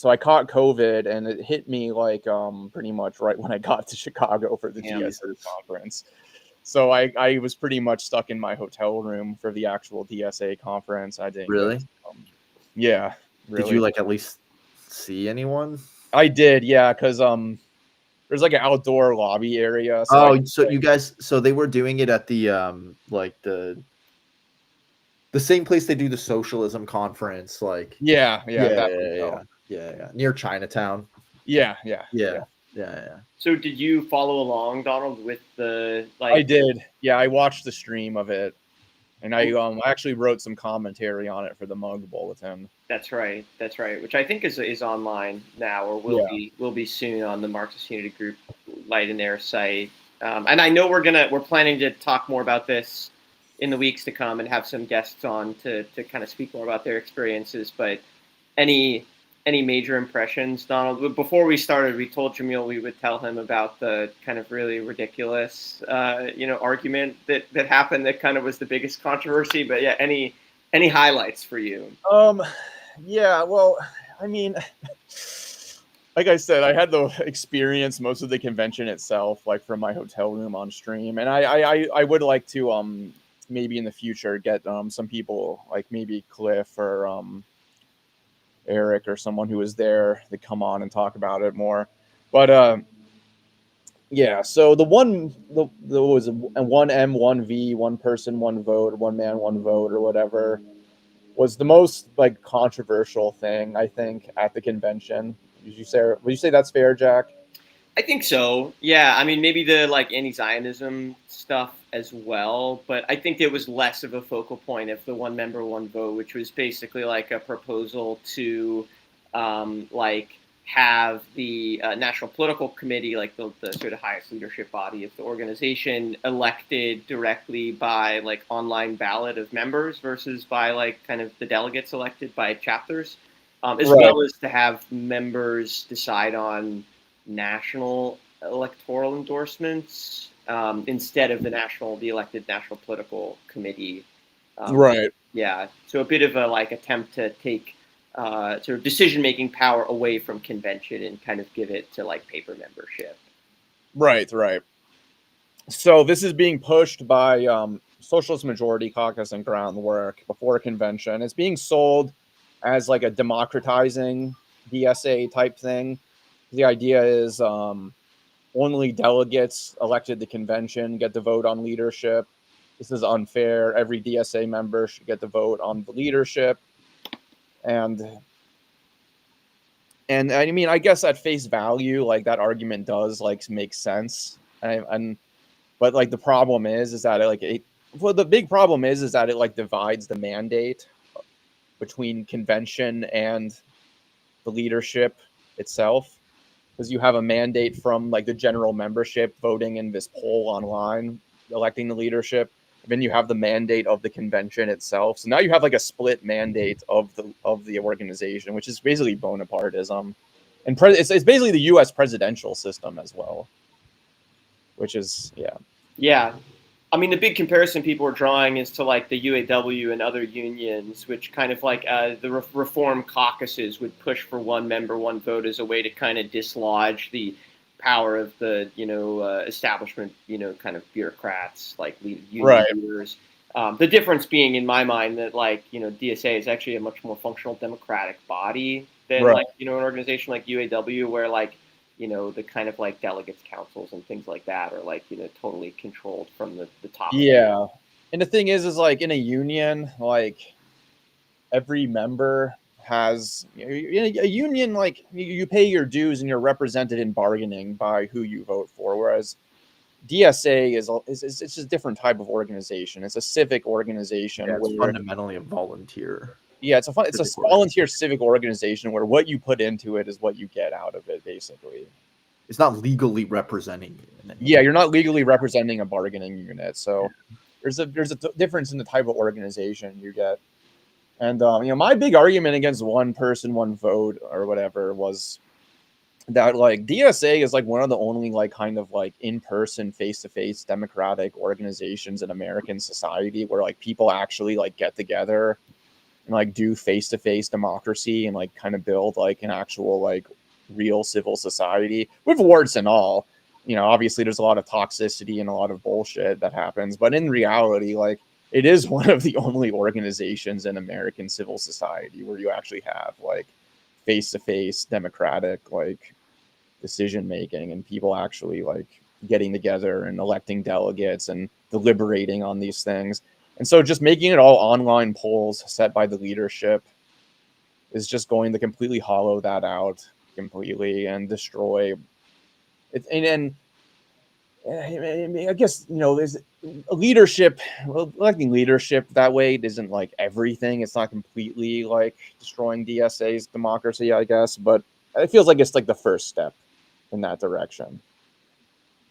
so I caught COVID, and it hit me like pretty much right when I got to Chicago for the DSA conference. So I was pretty much stuck in my hotel room for the actual DSA conference. I didn't Really? get, yeah, really. Did you like at least see anyone? I did, yeah, because there's like an outdoor lobby area. So so you guys, so they were doing it at the like the same place they do the socialism conference, like yeah, near Chinatown. Yeah. So did you follow along, Donald, with the like? I did. Yeah, I watched the stream of it, and I actually wrote some commentary on it for the Mug Bulletin. That's right. Which I think is online now, or will be soon on the Marxist Unity Group Light and Air site. And I know we're planning to talk more about this in the weeks to come and have some guests on to kind of speak more about their experiences. But any major impressions, Donald? Before we started, we told Jamil we would tell him about the kind of really ridiculous, argument that happened that kind of was the biggest controversy. But yeah, any highlights for you? Yeah, well, I mean, like I said, I had to experience most of the convention itself, like from my hotel room on stream, and I would like to maybe in the future get some people like maybe Cliff or Eric or someone who was there to come on and talk about it more. But yeah, so there was a 1M, 1V, one person, one vote, one man, one vote, or whatever, was the most like controversial thing I think at the convention. Would you say that's fair, Jack? I think so. Yeah, I mean maybe the like anti-Zionism stuff as well, but I think it was less of a focal point of the one member, one vote, which was basically like a proposal to like have the National Political Committee, like the sort of highest leadership body of the organization, elected directly by like online ballot of members versus by like kind of the delegates elected by chapters, as well as to have members decide on national electoral endorsements instead of the elected National Political Committee. Right. Yeah. So a bit of a like attempt to take sort of decision-making power away from convention and kind of give it to like paper membership. Right. So this is being pushed by Socialist Majority Caucus and Groundwork before a convention. It's being sold as like a democratizing DSA type thing. The idea is only delegates elected to convention get to vote on leadership. This is unfair. Every DSA member should get to vote on the leadership. And I mean, I guess at face value, like that argument does like make sense. But like the problem is that the big problem is that it like divides the mandate between convention and the leadership itself. Because you have a mandate from like the general membership voting in this poll online, electing the leadership. And then you have the mandate of the convention itself. So now you have like a split mandate of the organization, which is basically Bonapartism, and it's basically the U.S. presidential system as well. Which is yeah. I mean, the big comparison people are drawing is to like the UAW and other unions, which kind of like the reform caucuses would push for one member, one vote as a way to kind of dislodge the power of the, establishment, kind of bureaucrats, like union leaders. The difference being, in my mind, that like, DSA is actually a much more functional democratic body than like, an organization like UAW, where like, the kind of like delegates councils and things like that are like, totally controlled from the top. Yeah. And the thing is like in a union, like every member has a union, like you pay your dues and you're represented in bargaining by who you vote for. Whereas DSA is it's just a different type of organization. It's a civic organization. Yeah, it's fundamentally a volunteer. Yeah, it's a volunteer civic organization where what you put into it is what you get out of it, basically. It's not legally representing you. Yeah, you're not legally representing a bargaining unit. So there's a difference in the type of organization you get. And my big argument against one person, one vote or whatever was that like DSA is like one of the only like kind of like in-person, face-to-face democratic organizations in American society where like people actually like get together and like do face-to-face democracy and like kind of build like an actual like real civil society with warts and all. You know, obviously there's a lot of toxicity and a lot of bullshit that happens, but in reality, like it is one of the only organizations in American civil society where you actually have like face-to-face democratic like decision making and people actually like getting together and electing delegates and deliberating on these things. And so just making it all online polls set by the leadership is just going to completely hollow that out completely and destroy it. And I guess, you know, there's leadership, electing leadership that way isn't like everything. It's not completely like destroying DSA's democracy, I guess, but it feels like it's like the first step in that direction.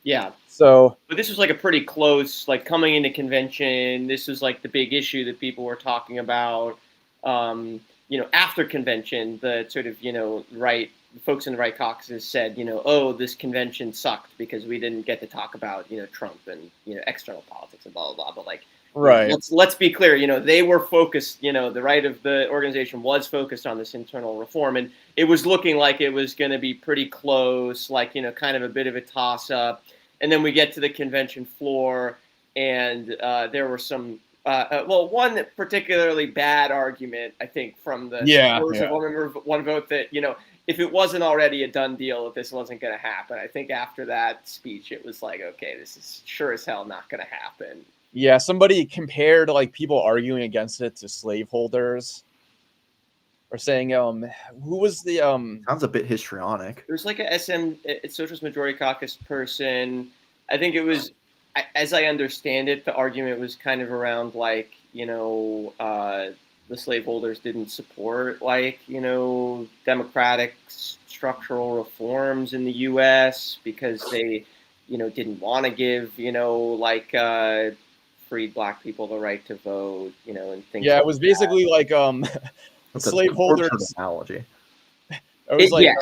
Yeah. So, but this was like a pretty close, like coming into convention. This was like the big issue that people were talking about. You know, after convention, the sort of, you know, right folks in the right caucuses said, you know, oh, this convention sucked because we didn't get to talk about, you know, Trump and, you know, external politics and blah blah blah. But like, right, let's be clear. You know, they were focused. You know, the right of the organization was focused on this internal reform, and it was looking like it was going to be pretty close, like, you know, kind of a bit of a toss up. And then we get to the convention floor, and there were some. Well, one particularly bad argument, I think, from the supporters of one member, one vote that, you know, if it wasn't already a done deal, if this wasn't going to happen, I think after that speech, it was like, okay, this is sure as hell not going to happen. Yeah, somebody compared like people arguing against it to slaveholders, or saying, who was the Sounds a bit histrionic. There's like a Socialist Majority Caucus person. I think it was, as I understand it, the argument was kind of around like, you know, the slaveholders didn't support like, you know, democratic structural reforms in the U.S. because they, you know, didn't want to give, you know, like freed black people the right to vote, you know, and things. Yeah, like it was basically that. like slaveholders. Analogy. It was like yes.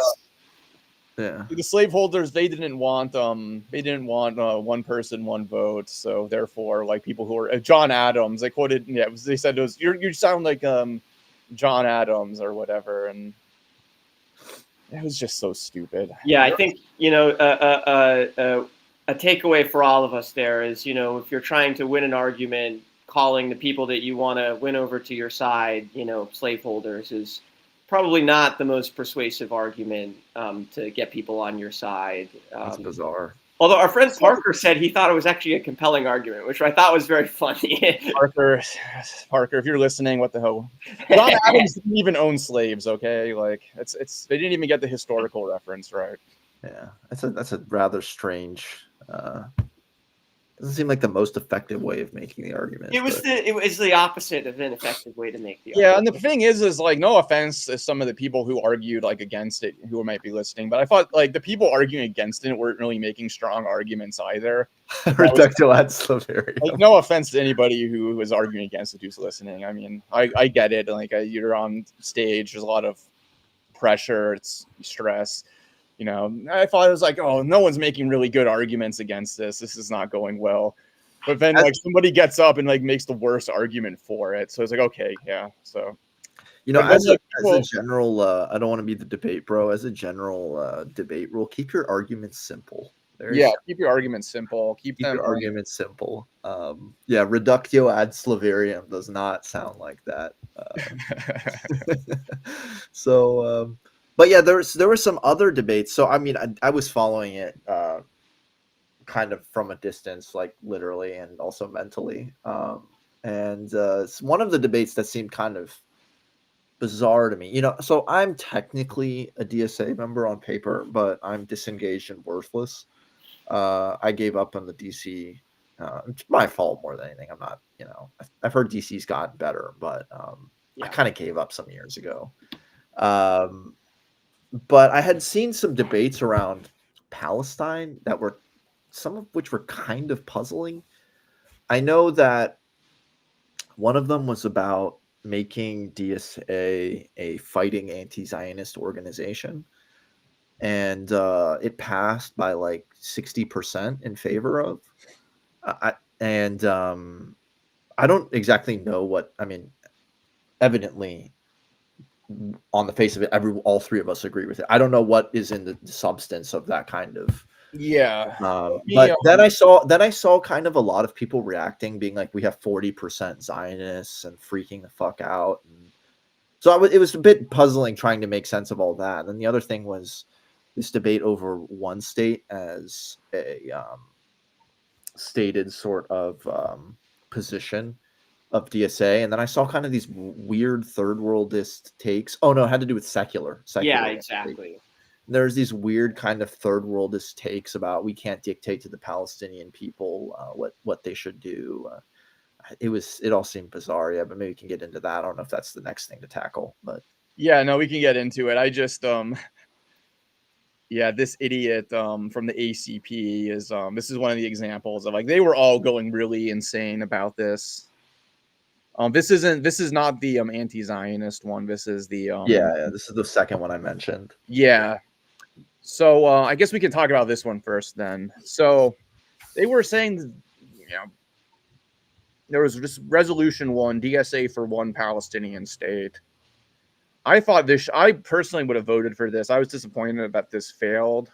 Yeah. The slaveholders, they didn't want one person, one vote. So therefore, like people who were John Adams, they quoted, they said it was you sound like John Adams or whatever, and it was just so stupid. Yeah, I think, you know, a takeaway for all of us there is, you know, if you're trying to win an argument, calling the people that you want to win over to your side, you know, slaveholders is probably not the most persuasive argument to get people on your side. That's bizarre. Although our friend Parker said he thought it was actually a compelling argument, which I thought was very funny. Parker, if you're listening, what the hell? John Adams didn't even own slaves, okay? Like it's they didn't even get the historical reference right. Yeah, that's a rather strange. Doesn't seem like the most effective way of making the argument. It was the opposite of an effective way to make the argument. Yeah, and the thing is like, no offense to some of the people who argued like against it who might be listening, but I thought like the people arguing against it weren't really making strong arguments either. Reductio ad Slavarium. Like, no offense to anybody who was arguing against it who's listening. I mean, I get it. Like you're on stage, there's a lot of pressure, it's stress. You know, I thought it was like, oh, no one's making really good arguments against this. This is not going well. But then like somebody gets up and like makes the worst argument for it. So it's like, okay, yeah. So, you know, as a general, I don't want to be the debate bro. As a general debate rule, keep your arguments simple. Keep your arguments simple. Keep your arguments simple. Yeah, reductio ad Slavarium does not sound like that. So. But yeah, there were some other debates. So I mean, I was following it kind of from a distance, like literally and also mentally. And one of the debates that seemed kind of bizarre to me, you know, so I'm technically a DSA member on paper, but I'm disengaged and worthless. I gave up on the DC. It's my fault more than anything. I'm not, you know, I've heard DC's gotten better, but I kind of gave up some years ago. But I had seen some debates around Palestine that were, some of which were kind of puzzling. I know that one of them was about making DSA a fighting anti-Zionist organization. And it passed by like 60% in favor of. I don't exactly know what, I mean, evidently, on the face of it, all three of us agree with it. I don't know what is in the substance of that kind of. Yeah. But then I saw kind of a lot of people reacting, being like, we have 40% Zionists and freaking the fuck out. And so it was a bit puzzling trying to make sense of all that. And then the other thing was this debate over one state as a stated sort of position of DSA. And then I saw kind of these weird third worldist takes. Oh no, it had to do with secular. Yeah, exactly. There's these weird kind of third worldist takes about we can't dictate to the Palestinian people what they should do. It all seemed bizarre, yeah, but maybe we can get into that. I don't know if that's the next thing to tackle, but yeah, no, we can get into it. I just yeah, this idiot from the ACP is this is one of the examples of like they were all going really insane about this. This is not the anti-Zionist one. This is the yeah, this is the second one I mentioned. Yeah. So I guess we can talk about this one first then. So they were saying, there was just resolution 1, DSA for one Palestinian state. I personally would have voted for this. I was disappointed that this failed.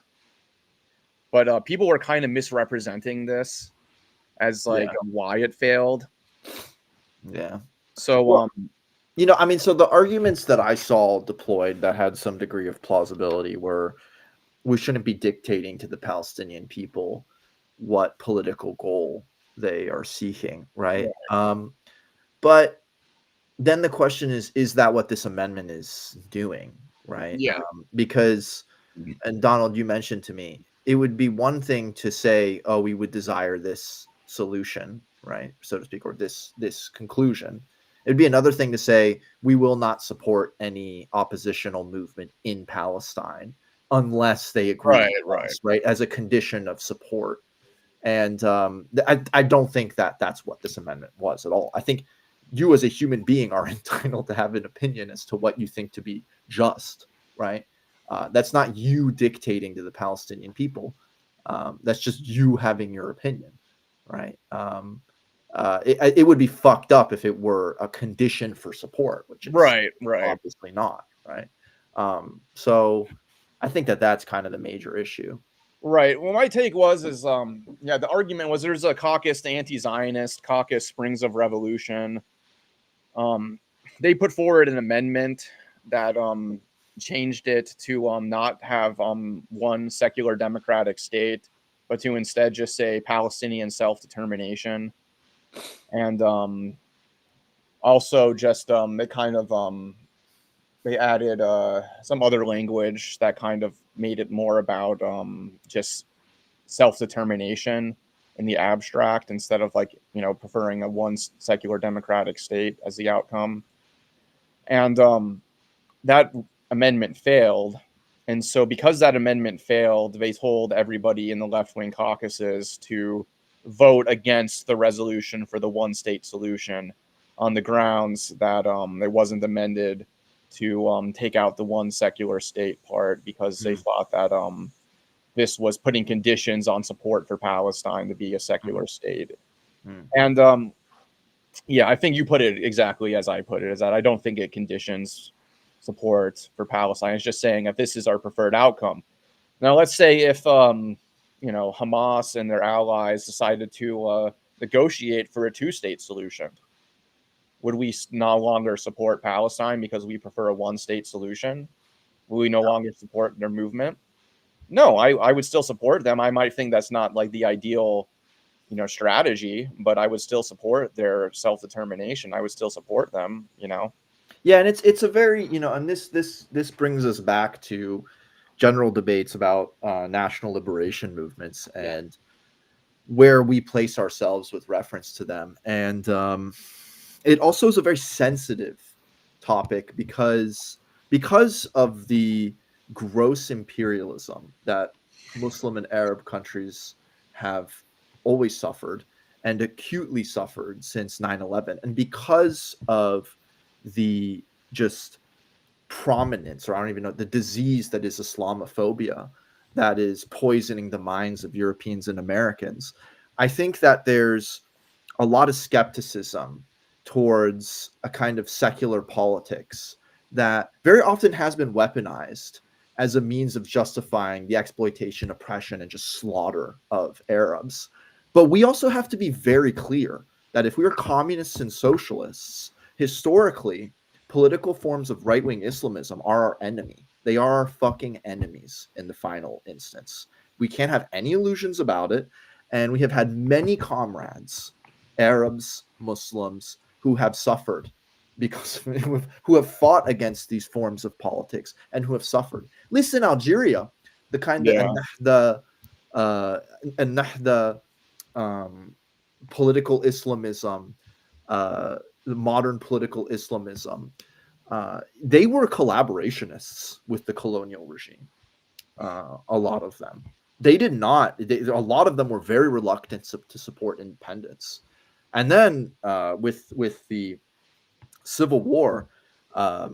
But people were kind of misrepresenting this as like why it failed. Yeah. So, well, so the arguments that I saw deployed that had some degree of plausibility were we shouldn't be dictating to the Palestinian people what political goal they are seeking, right? But then the question is that what this amendment is doing, right? Yeah. Because, and Donald, you mentioned to me, it would be one thing to say, oh, we would desire this solution, right, so to speak, or this conclusion. It'd be another thing to say we will not support any oppositional movement in Palestine unless they agree with us, right, as a condition of support. And I don't think that's what this amendment was at all. I think you as a human being are entitled to have an opinion as to what you think to be just, right? That's not you dictating to the Palestinian people. That's just you having your opinion, right? It would be fucked up if it were a condition for support, which is obviously not, right? So I think that's kind of the major issue. Right. Well, my take is the argument was there's a caucus, the anti-Zionist caucus, Springs of Revolution. They put forward an amendment that changed it to not have one secular democratic state, but to instead just say Palestinian self-determination. And also just they kind of they added some other language that kind of made it more about just self-determination in the abstract instead of like, preferring a one secular democratic state as the outcome. And that amendment failed. And so because that amendment failed, they told everybody in the left-wing caucuses to vote against the resolution for the one-state solution on the grounds that it wasn't amended to take out the one secular state part because they thought that this was putting conditions on support for Palestine to be a secular state. And I think you put it exactly as I put it, is that I don't think it conditions support for Palestine. It's just saying if this is our preferred outcome. Now, let's say if Hamas and their allies decided to negotiate for a two-state solution, would we no longer support Palestine because we prefer a one-state solution? Will we no longer support their movement? No, I would still support them. I might think that's not like the ideal, strategy, but I would still support their self-determination. I would still support them, Yeah, and it's a very, and this brings us back to general debates about national liberation movements and where we place ourselves with reference to them. And it also is a very sensitive topic because of the gross imperialism that Muslim and Arab countries have always suffered and acutely suffered since 9/11. And because of the just prominence, or I don't even know, the disease that is Islamophobia that is poisoning the minds of Europeans and Americans, I think that there's a lot of skepticism towards a kind of secular politics that very often has been weaponized as a means of justifying the exploitation, oppression, and just slaughter of Arabs. But we also have to be very clear that if we are communists and socialists, historically, political forms of right-wing Islamism are our enemy. They are our fucking enemies in the final instance. We can't have any illusions about it. And we have had many comrades, Arabs, Muslims, who have suffered because who have fought against these forms of politics and who have suffered. At least in Algeria, the kind of the political Islamism, the modern political Islamism, they were collaborationists with the colonial regime. A lot of them. They did not. A lot of them were very reluctant to support independence. And then with the Civil War, I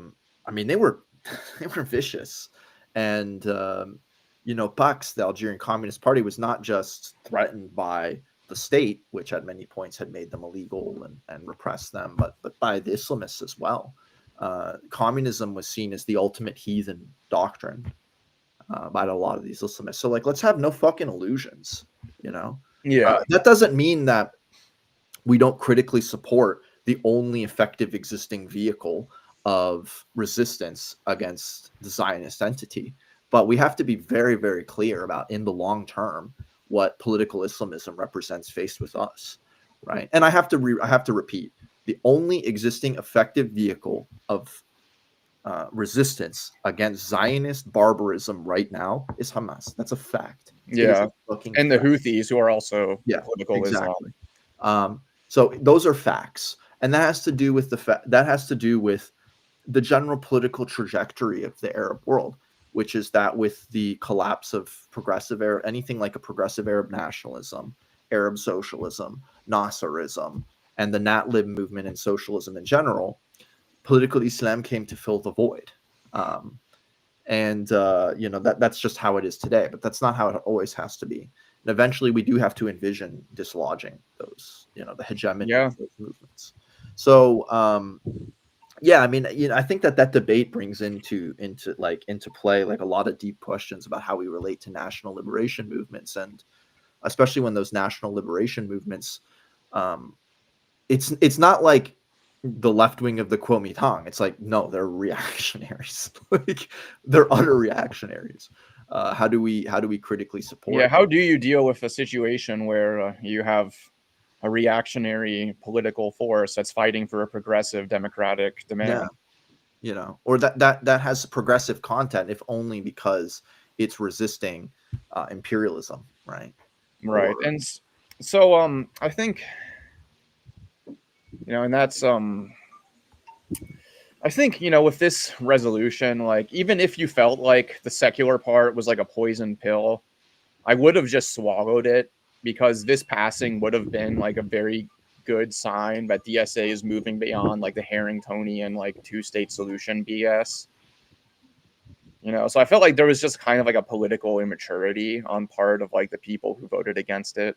mean, they were vicious. And PAX, the Algerian Communist Party, was not just threatened by the state, which at many points had made them illegal and repressed them, but by the Islamists as well. Communism was seen as the ultimate heathen doctrine by a lot of these Islamists. So, like, let's have no fucking illusions, that doesn't mean that we don't critically support the only effective existing vehicle of resistance against the Zionist entity. But we have to be very, very clear about, in the long term, what political Islamism represents faced with us, right? And I have to repeat, the only existing effective vehicle of resistance against Zionist barbarism right now is Hamas. That's a fact. Yeah, and the fact. Houthis, who are also political exactly. Islam. So those are facts, and that has to do with the general political trajectory of the Arab world, which is that with the collapse of progressive Arab, anything like a progressive Arab nationalism, Arab socialism, Nasserism, and the Natlib movement and socialism in general, political Islam came to fill the void. That's just how it is today, but that's not how it always has to be. And eventually we do have to envision dislodging those, the hegemony of those movements. So, I mean, I think that debate brings into play like a lot of deep questions about how we relate to national liberation movements, and especially when those national liberation movements, it's not like the left wing of the Kuomintang. It's like, no, they're reactionaries. Like, they're utter reactionaries. How do we critically support? Yeah, how do you deal with a situation where you have a reactionary political force that's fighting for a progressive democratic demand? Yeah. Or that has progressive content, if only because it's resisting imperialism, right? Right. And so I think, and that's I think, with this resolution, like, even if you felt like the secular part was like a poison pill, I would have just swallowed it, because this passing would have been like a very good sign that DSA is moving beyond like the Harringtonian like two-state solution BS. So I felt like there was just kind of like a political immaturity on part of like the people who voted against it.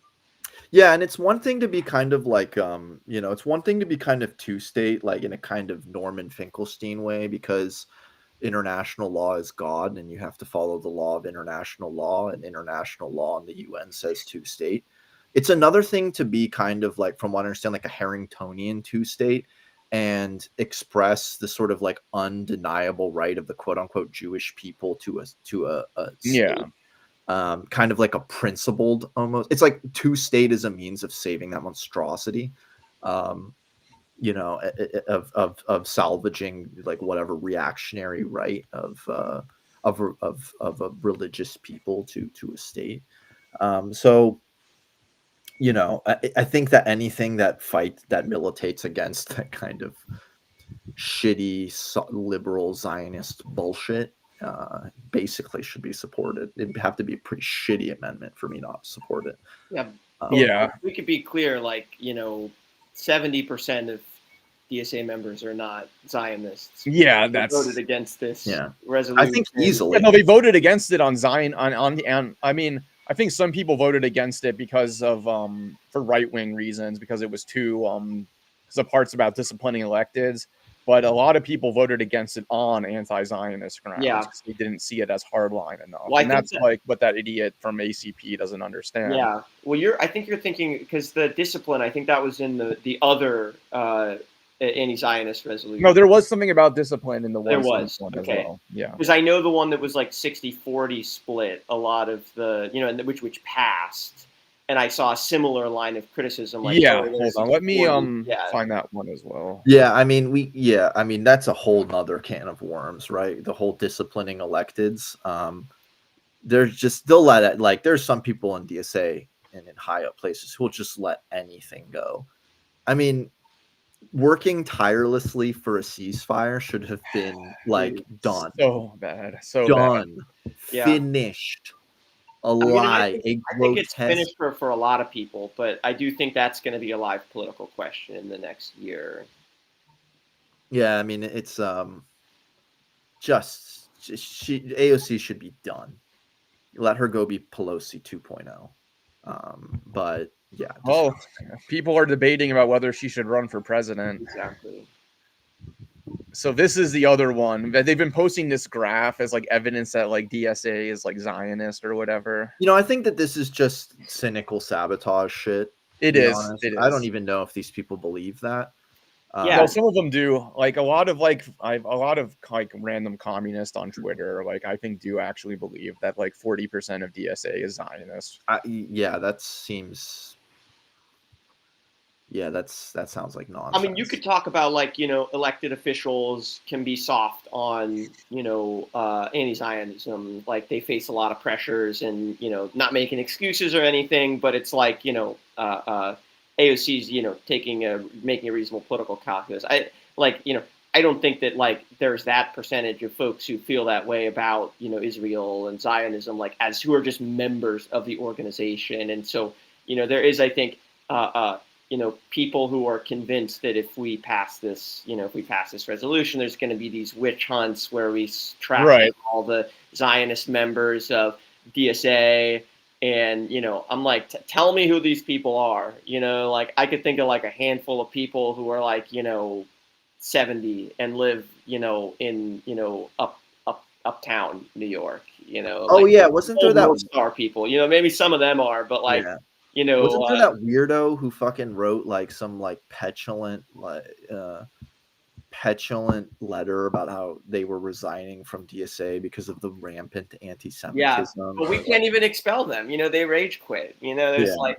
Yeah, and it's one thing to be kind of like, it's one thing to be kind of two-state, like in a kind of Norman Finkelstein way, because international law is God, and you have to follow the law of international law, and international law in the UN says two-state. It's another thing to be kind of like, from what I understand, like a Harringtonian two-state, and express the sort of like undeniable right of the quote-unquote Jewish people to a state. Yeah. Kind of like a principled, almost, it's like two-state is a means of saving that monstrosity, of salvaging like whatever reactionary right of a religious people to a state. So I think that anything that militates against that kind of shitty liberal Zionist bullshit basically should be supported. It'd have to be a pretty shitty amendment for me not to support it. Yeah. We could be clear, like, 70% of DSA members are not Zionists. Yeah, they voted against this resolution. I think easily. No, they voted against it on Zion I mean, I think some people voted against it because of for right-wing reasons, because it was too because the parts about disciplining electeds, but a lot of people voted against it on anti-Zionist grounds because they didn't see it as hardline enough. Well, and that's like what that idiot from ACP doesn't understand. Yeah. Well, I think you're thinking, because the discipline, I think that was in the other anti-Zionist resolution. No, there was something about discipline in the There one was. as Okay. well. Yeah. Because I know the one that was like 60-40 split, a lot of the, and which passed. And I saw a similar line of criticism. Like, yeah, hold on. Let me find that one as well. Yeah, I mean, that's a whole nother can of worms, right? The whole disciplining electeds. They'll let it, like, there's some people in DSA and in high up places who will just let anything go. I mean, working tirelessly for a ceasefire should have been like done. So bad. Done. Yeah. Finished. A lie. I think it's finished for a lot of people, but I do think that's going to be a live political question in the next year. Yeah, I mean, it's AOC should be done. Let her go be Pelosi 2.0. But yeah. Well, people are debating about whether she should run for president. Exactly. So this is the other one. They've been posting this graph as like evidence that like DSA is like Zionist or whatever. I think that this is just cynical sabotage shit. It is. I don't even know if these people believe that. Yeah, well, some of them do. Like a lot of random communists on Twitter, like I think do actually believe that like 40% of DSA is Zionist. Yeah, that seems. Yeah, that sounds like nonsense. I mean, you could talk about like elected officials can be soft on anti-Zionism, like they face a lot of pressures and not making excuses or anything, but it's like AOC's, making a reasonable political calculus. I don't think that like there's that percentage of folks who feel that way about Israel and Zionism, like as who are just members of the organization. And so there is, I think, people who are convinced that if we pass this resolution, there's going to be these witch hunts where we track all the Zionist members of DSA. And, I'm like, tell me who these people are. Like I could think of like a handful of people who are like, 70 and live, in, uptown New York, wasn't there that star people, maybe some of them are, but like, wasn't there that weirdo who fucking wrote like some like petulant letter about how they were resigning from DSA because of the rampant anti-Semitism? Yeah, but we can't even expel them. They rage quit. There's like,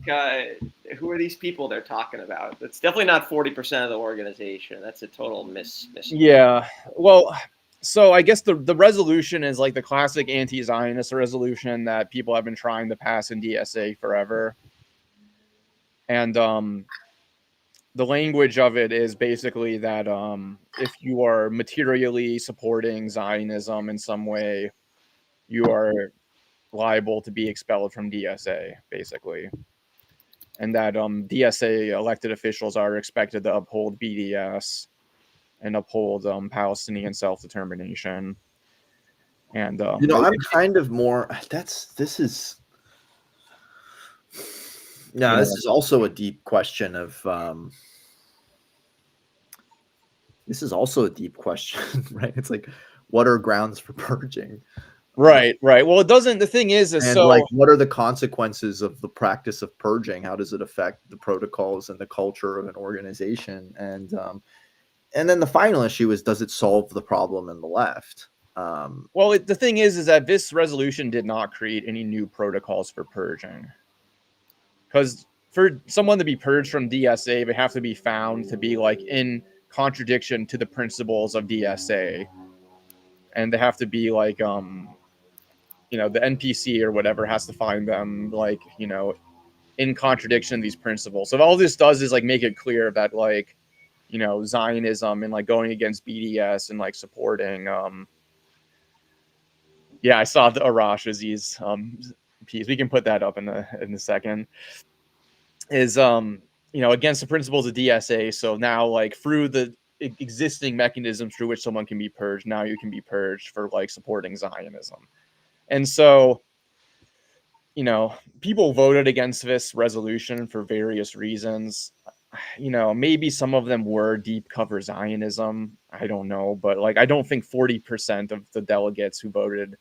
who are these people they're talking about? It's definitely not 40% of the organization. That's a total miss. Yeah, well, so I guess the resolution is like the classic anti-Zionist resolution that people have been trying to pass in DSA forever. And the language of it is basically that if you are materially supporting Zionism in some way, you are liable to be expelled from DSA, basically. And that DSA elected officials are expected to uphold BDS and uphold Palestinian self-determination. And I'm kind of more. This is also a deep question of. This is also a deep question, right? It's like, what are grounds for purging? Right. Well, it doesn't. The thing is so like, what are the consequences of the practice of purging? How does it affect the protocols and the culture of an organization? And then the final issue is, does it solve the problem in the left? Well, the thing is that this resolution did not create any new protocols for purging. Because for someone to be purged from DSA, they have to be found to be like in contradiction to the principles of DSA, and they have to be like the NPC or whatever has to find them like in contradiction to these principles. So all this does is like make it clear that like Zionism and like going against BDS and like supporting I saw the Arash Aziz piece. We can put that up in a second. Is against the principles of DSA. So now like through the existing mechanisms through which someone can be purged, now you can be purged for like supporting Zionism. And so people voted against this resolution for various reasons. you know, maybe some of them were deep cover Zionism. I don't know, but like I don't think 40% of the delegates who voted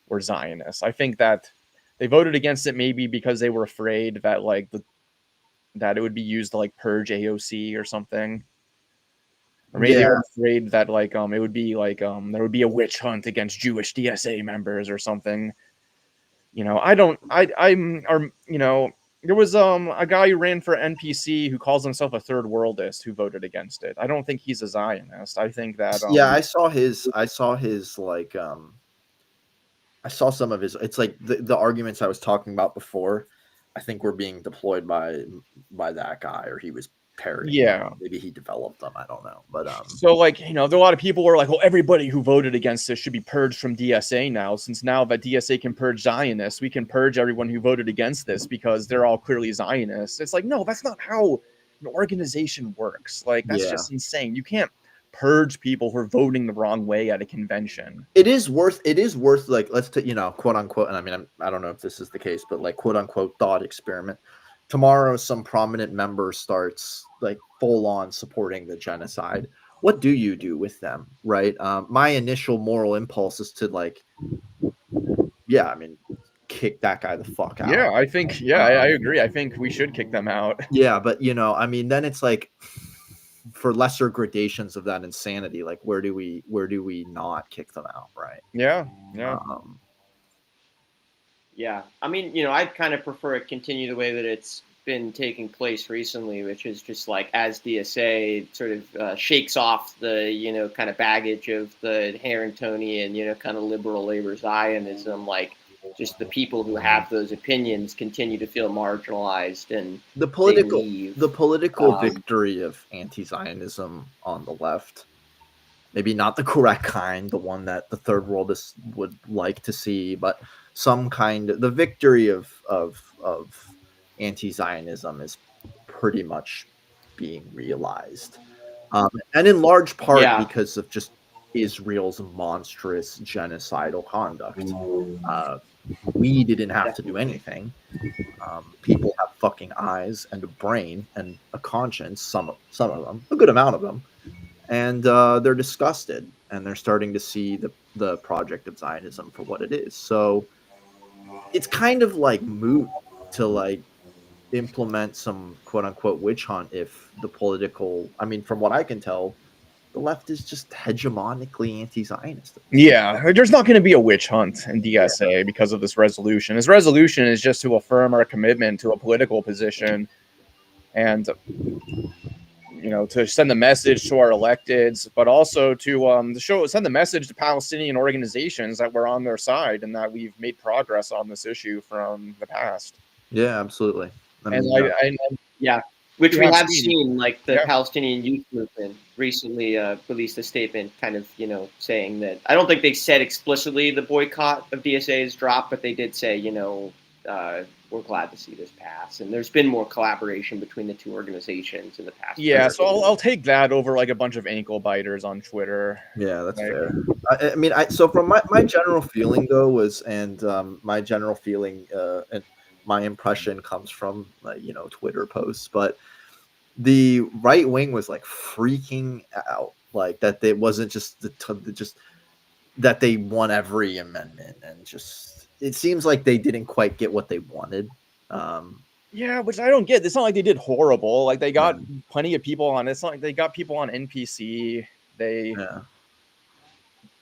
were Zionists. I think that they voted against it maybe because they were afraid that like that it would be used to like purge AOC or something. Or maybe they Yeah. were afraid that like it would be like there would be a witch hunt against Jewish DSA members or something. You know, I'm or you know, there was a guy who ran for NPC who calls himself a third worldist who voted against it. I don't think he's a Zionist. I think that Yeah, I saw his like I saw some of his. It's like the arguments I was talking about before. I think were being deployed by that guy, or he was parodying. yeah. Maybe he developed them. I don't know, but So like, you know, there are a lot of people who are like, well, everybody who voted against this should be purged from DSA now, since now that DSA can purge Zionists, we can purge everyone who voted against this because they're all clearly Zionists. It's like, no, that's not how an organization works. Like, that's yeah, just insane. You can't purge people for voting the wrong way at a convention. it is worth like let's you know, quote unquote. And I mean, I don't know if this is the case, but like quote unquote thought experiment. Tomorrow, some prominent member starts like full on supporting the genocide. What do you do with them, right? My initial moral impulse is to like, yeah, I mean, kick that guy the fuck out. Yeah, I think, yeah, I agree. I think we should kick them out. Yeah, but you know, I mean, then it's like for lesser gradations of that insanity, like where do we not kick them out, right? Yeah, yeah. Yeah, I mean, you know, I kind of prefer it continue the way that it's been taking place recently, which is just like as DSA sort of shakes off the, you know, kind of baggage of the Harringtonian, you know, kind of liberal labor Zionism, like just the people who have those opinions continue to feel marginalized and the political victory of anti-Zionism on the left, maybe not the correct kind, the one that the third worldists would like to see, but some kind of the victory of anti-Zionism is pretty much being realized, and in large part because of just Israel's monstrous genocidal conduct. We didn't have to do anything. People have fucking eyes and a brain and a conscience. Some of them, a good amount of them, and they're disgusted, and they're starting to see the project of Zionism for what it is. So it's kind of like moot to like implement some quote unquote witch hunt if the political, I mean, from what I can tell, the left is just hegemonically anti-Zionist. Yeah, there's not going to be a witch hunt in DSA because of this resolution. This resolution is just to affirm our commitment to a political position and, you know, to send a message to our electeds, but also to send the message to Palestinian organizations that we're on their side and that we've made progress on this issue from the past. Yeah, absolutely. Which we have seen, like the Palestinian Youth Movement recently released a statement kind of, you know, saying that, I don't think they said explicitly the boycott of DSA is dropped, but they did say, you know, we're glad to see this pass. And there's been more collaboration between the two organizations in the past. Yeah, so I'll take that over like a bunch of ankle biters on Twitter. Yeah, that's fair. I mean, so from my general feeling though was, and my general feeling and my impression comes from you know, Twitter posts, but the right wing was like freaking out, like that it wasn't just just that they won every amendment, and just it seems like they didn't quite get what they wanted. Yeah, which I don't get. It's not like they did horrible. Like they got plenty of people on. It's not like they got people on NPC. They,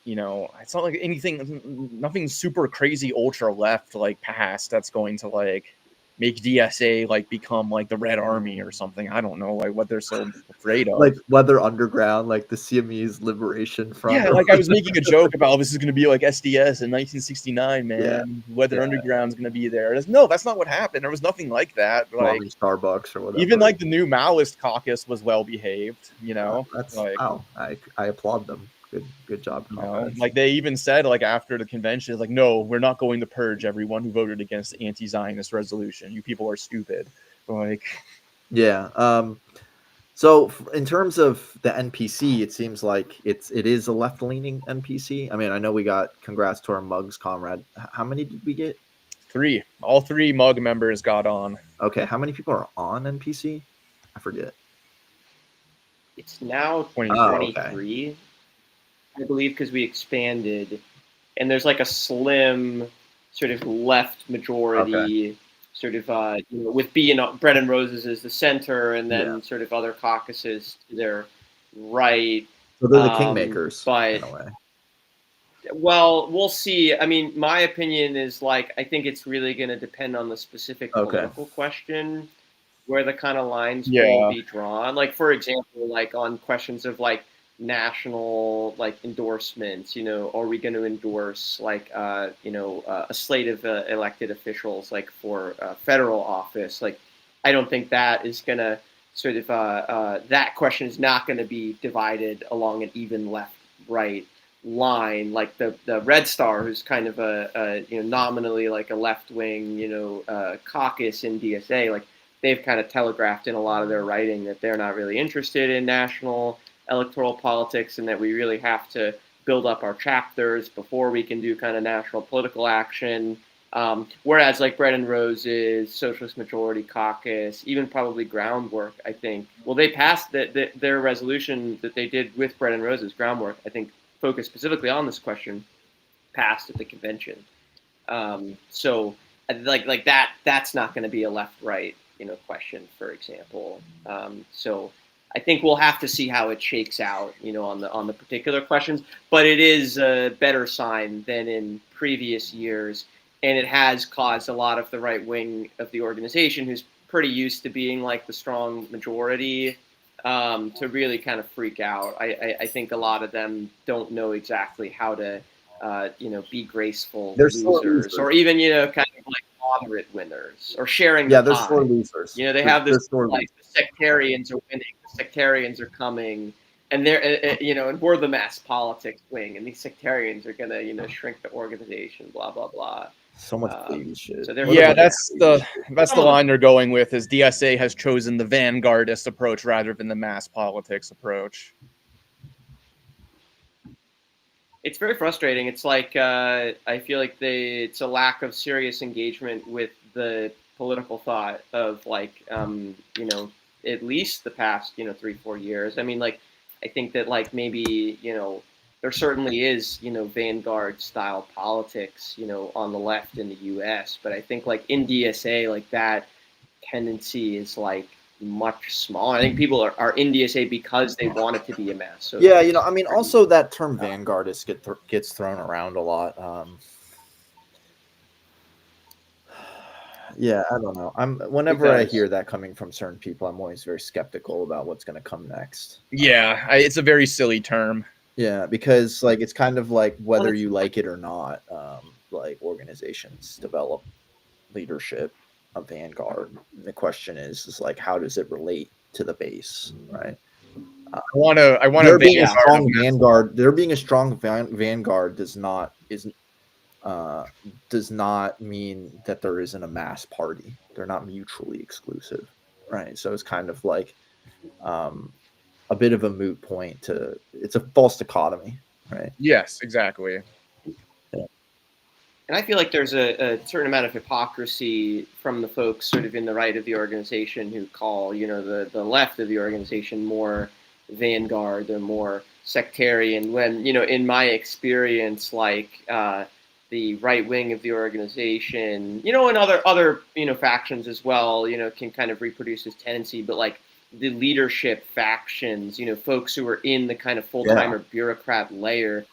you know, it's not like nothing super crazy ultra left like passed that's going to like make DSA like become like the Red Army or something. I don't know, like what they're so afraid of. Like Weather Underground, like the Siamese Liberation Front. Yeah, like I was making a joke about this is going to be like SDS in 1969, man. Yeah. Weather Underground's going to be there. No, that's not what happened. There was nothing like that. Like Starbucks or whatever. Even like the new Maoist caucus was well behaved. You know, that's like, wow. I applaud them. Good job. Like they even said like after the convention, like, no, we're not going to purge everyone who voted against the anti-Zionist resolution. You people are stupid. Like, yeah. So in terms of the NPC, it seems like it is a left-leaning NPC. I mean, I know we got congrats to our Mugs comrade. How many did we get? 3. All 3 Mug members got on. Okay, how many people are on NPC? I forget. It's now 2023. I believe, because we expanded, and there's like a slim sort of left majority, sort of with Bread and Roses as the center, and then sort of other caucuses to their right. So they're the kingmakers, but in a way. well, we'll see. I mean, my opinion is like I think it's really going to depend on the specific political question where the kind of lines will be drawn. Like, for example, like on questions of like national like endorsements, are we going to endorse like a slate of elected officials like for federal office? Like, I don't think that is going to sort of that question is not going to be divided along an even left-right line. Like the Red Star, who's kind of a nominally like a left-wing caucus in DSA, like they've kind of telegraphed in a lot of their writing that they're not really interested in national electoral politics, and that we really have to build up our chapters before we can do kind of national political action. Whereas like Bread and Roses, Socialist Majority Caucus, even probably Groundwork, I think, well, they passed their resolution that they did with Bread and Roses, Groundwork, I think, focused specifically on this question, passed at the convention. So like that's not going to be a left-right question, for example. So I think we'll have to see how it shakes out, on the particular questions. But it is a better sign than in previous years, and it has caused a lot of the right wing of the organization, who's pretty used to being like the strong majority, to really kind of freak out. I think a lot of them don't know exactly how to, be graceful losers, or even kind of like moderate winners, or sharing. Yeah, they're sore losers. They have this like the sectarians are winning, the sectarians are coming, and they're and we're the mass politics wing, and these sectarians are gonna shrink the organization, blah blah blah. So much baby shit. So that's the line they're going with, is DSA has chosen the vanguardist approach rather than the mass politics approach. It's very frustrating. It's like I feel like it's a lack of serious engagement with the political thought of like at least the past 3-4 years. I mean, like I think that like maybe there certainly is Vanguard style politics on the left in the U.S., but I think like in DSA, like that tendency is like much smaller. I think people are in DSA because they want it to be a mass. So yeah, I mean, also that term vanguardist gets thrown around a lot. Yeah, I don't know. Whenever I hear that coming from certain people, I'm always very skeptical about what's going to come next. Yeah, it's a very silly term. Yeah, because like it's kind of like whether you like it or not, like organizations develop leadership. A vanguard. The question is like, how does it relate to the base, right? I want to. There being a strong vanguard. There being a strong vanguard does not mean that there isn't a mass party. They're not mutually exclusive, right? So it's kind of like a bit of a moot point. It's a false dichotomy, right? Yes, exactly. And I feel like there's a certain amount of hypocrisy from the folks sort of in the right of the organization who call, the left of the organization more vanguard or more sectarian, when, in my experience, like the right wing of the organization, and other factions as well, can kind of reproduce this tendency, but like the leadership factions, folks who are in the kind of full-time or bureaucrat layer,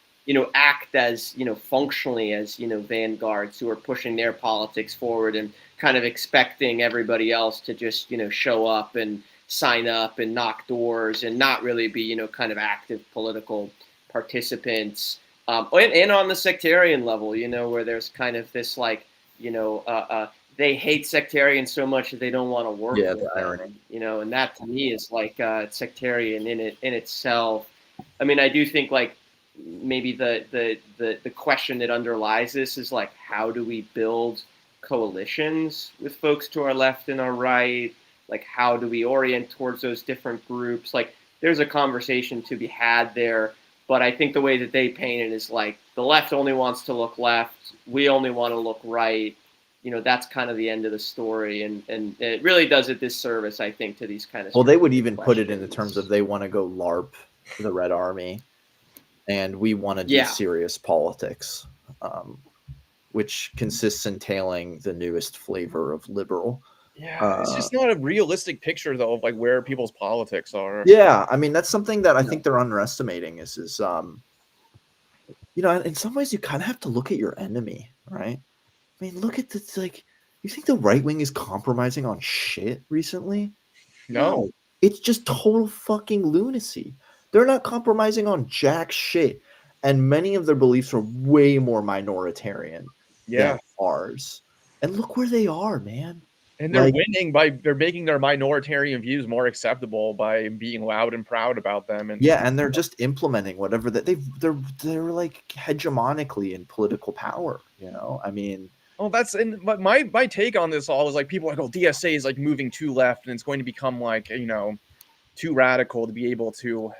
act as, functionally as, vanguards who are pushing their politics forward and kind of expecting everybody else to just, show up and sign up and knock doors and not really be, kind of active political participants. And on the sectarian level, where there's kind of this like, they hate sectarians so much that they don't want to work with them, and that to me is like sectarian in itself. I mean, I do think like maybe the question that underlies this is like, how do we build coalitions with folks to our left and our right? Like, how do we orient towards those different groups? Like, there's a conversation to be had there, but I think the way that they paint it is like the left only wants to look left, we only want to look right. that's kind of the end of the story, and it really does a disservice, I think, to these kind of. Well, they would even put it in the terms of they want to go LARP the Red Army, and we want to do serious politics, which consists in tailing the newest flavor of liberal. Yeah, it's just not a realistic picture though of like where people's politics are. Yeah, I mean that's something that I think they're underestimating. Is in some ways you kind of have to look at your enemy, right? I mean, look at this. Like, you think the right wing is compromising on shit recently? No, it's just total fucking lunacy. They're not compromising on jack shit, and many of their beliefs are way more minoritarian than ours. And look where they are, man. And they're winning they're making their minoritarian views more acceptable by being loud and proud about them. And and they're just implementing whatever that they're like hegemonically in political power. I mean. Oh, but my take on this all is like people are like, oh, DSA is like moving too left and it's going to become like, too radical to be able to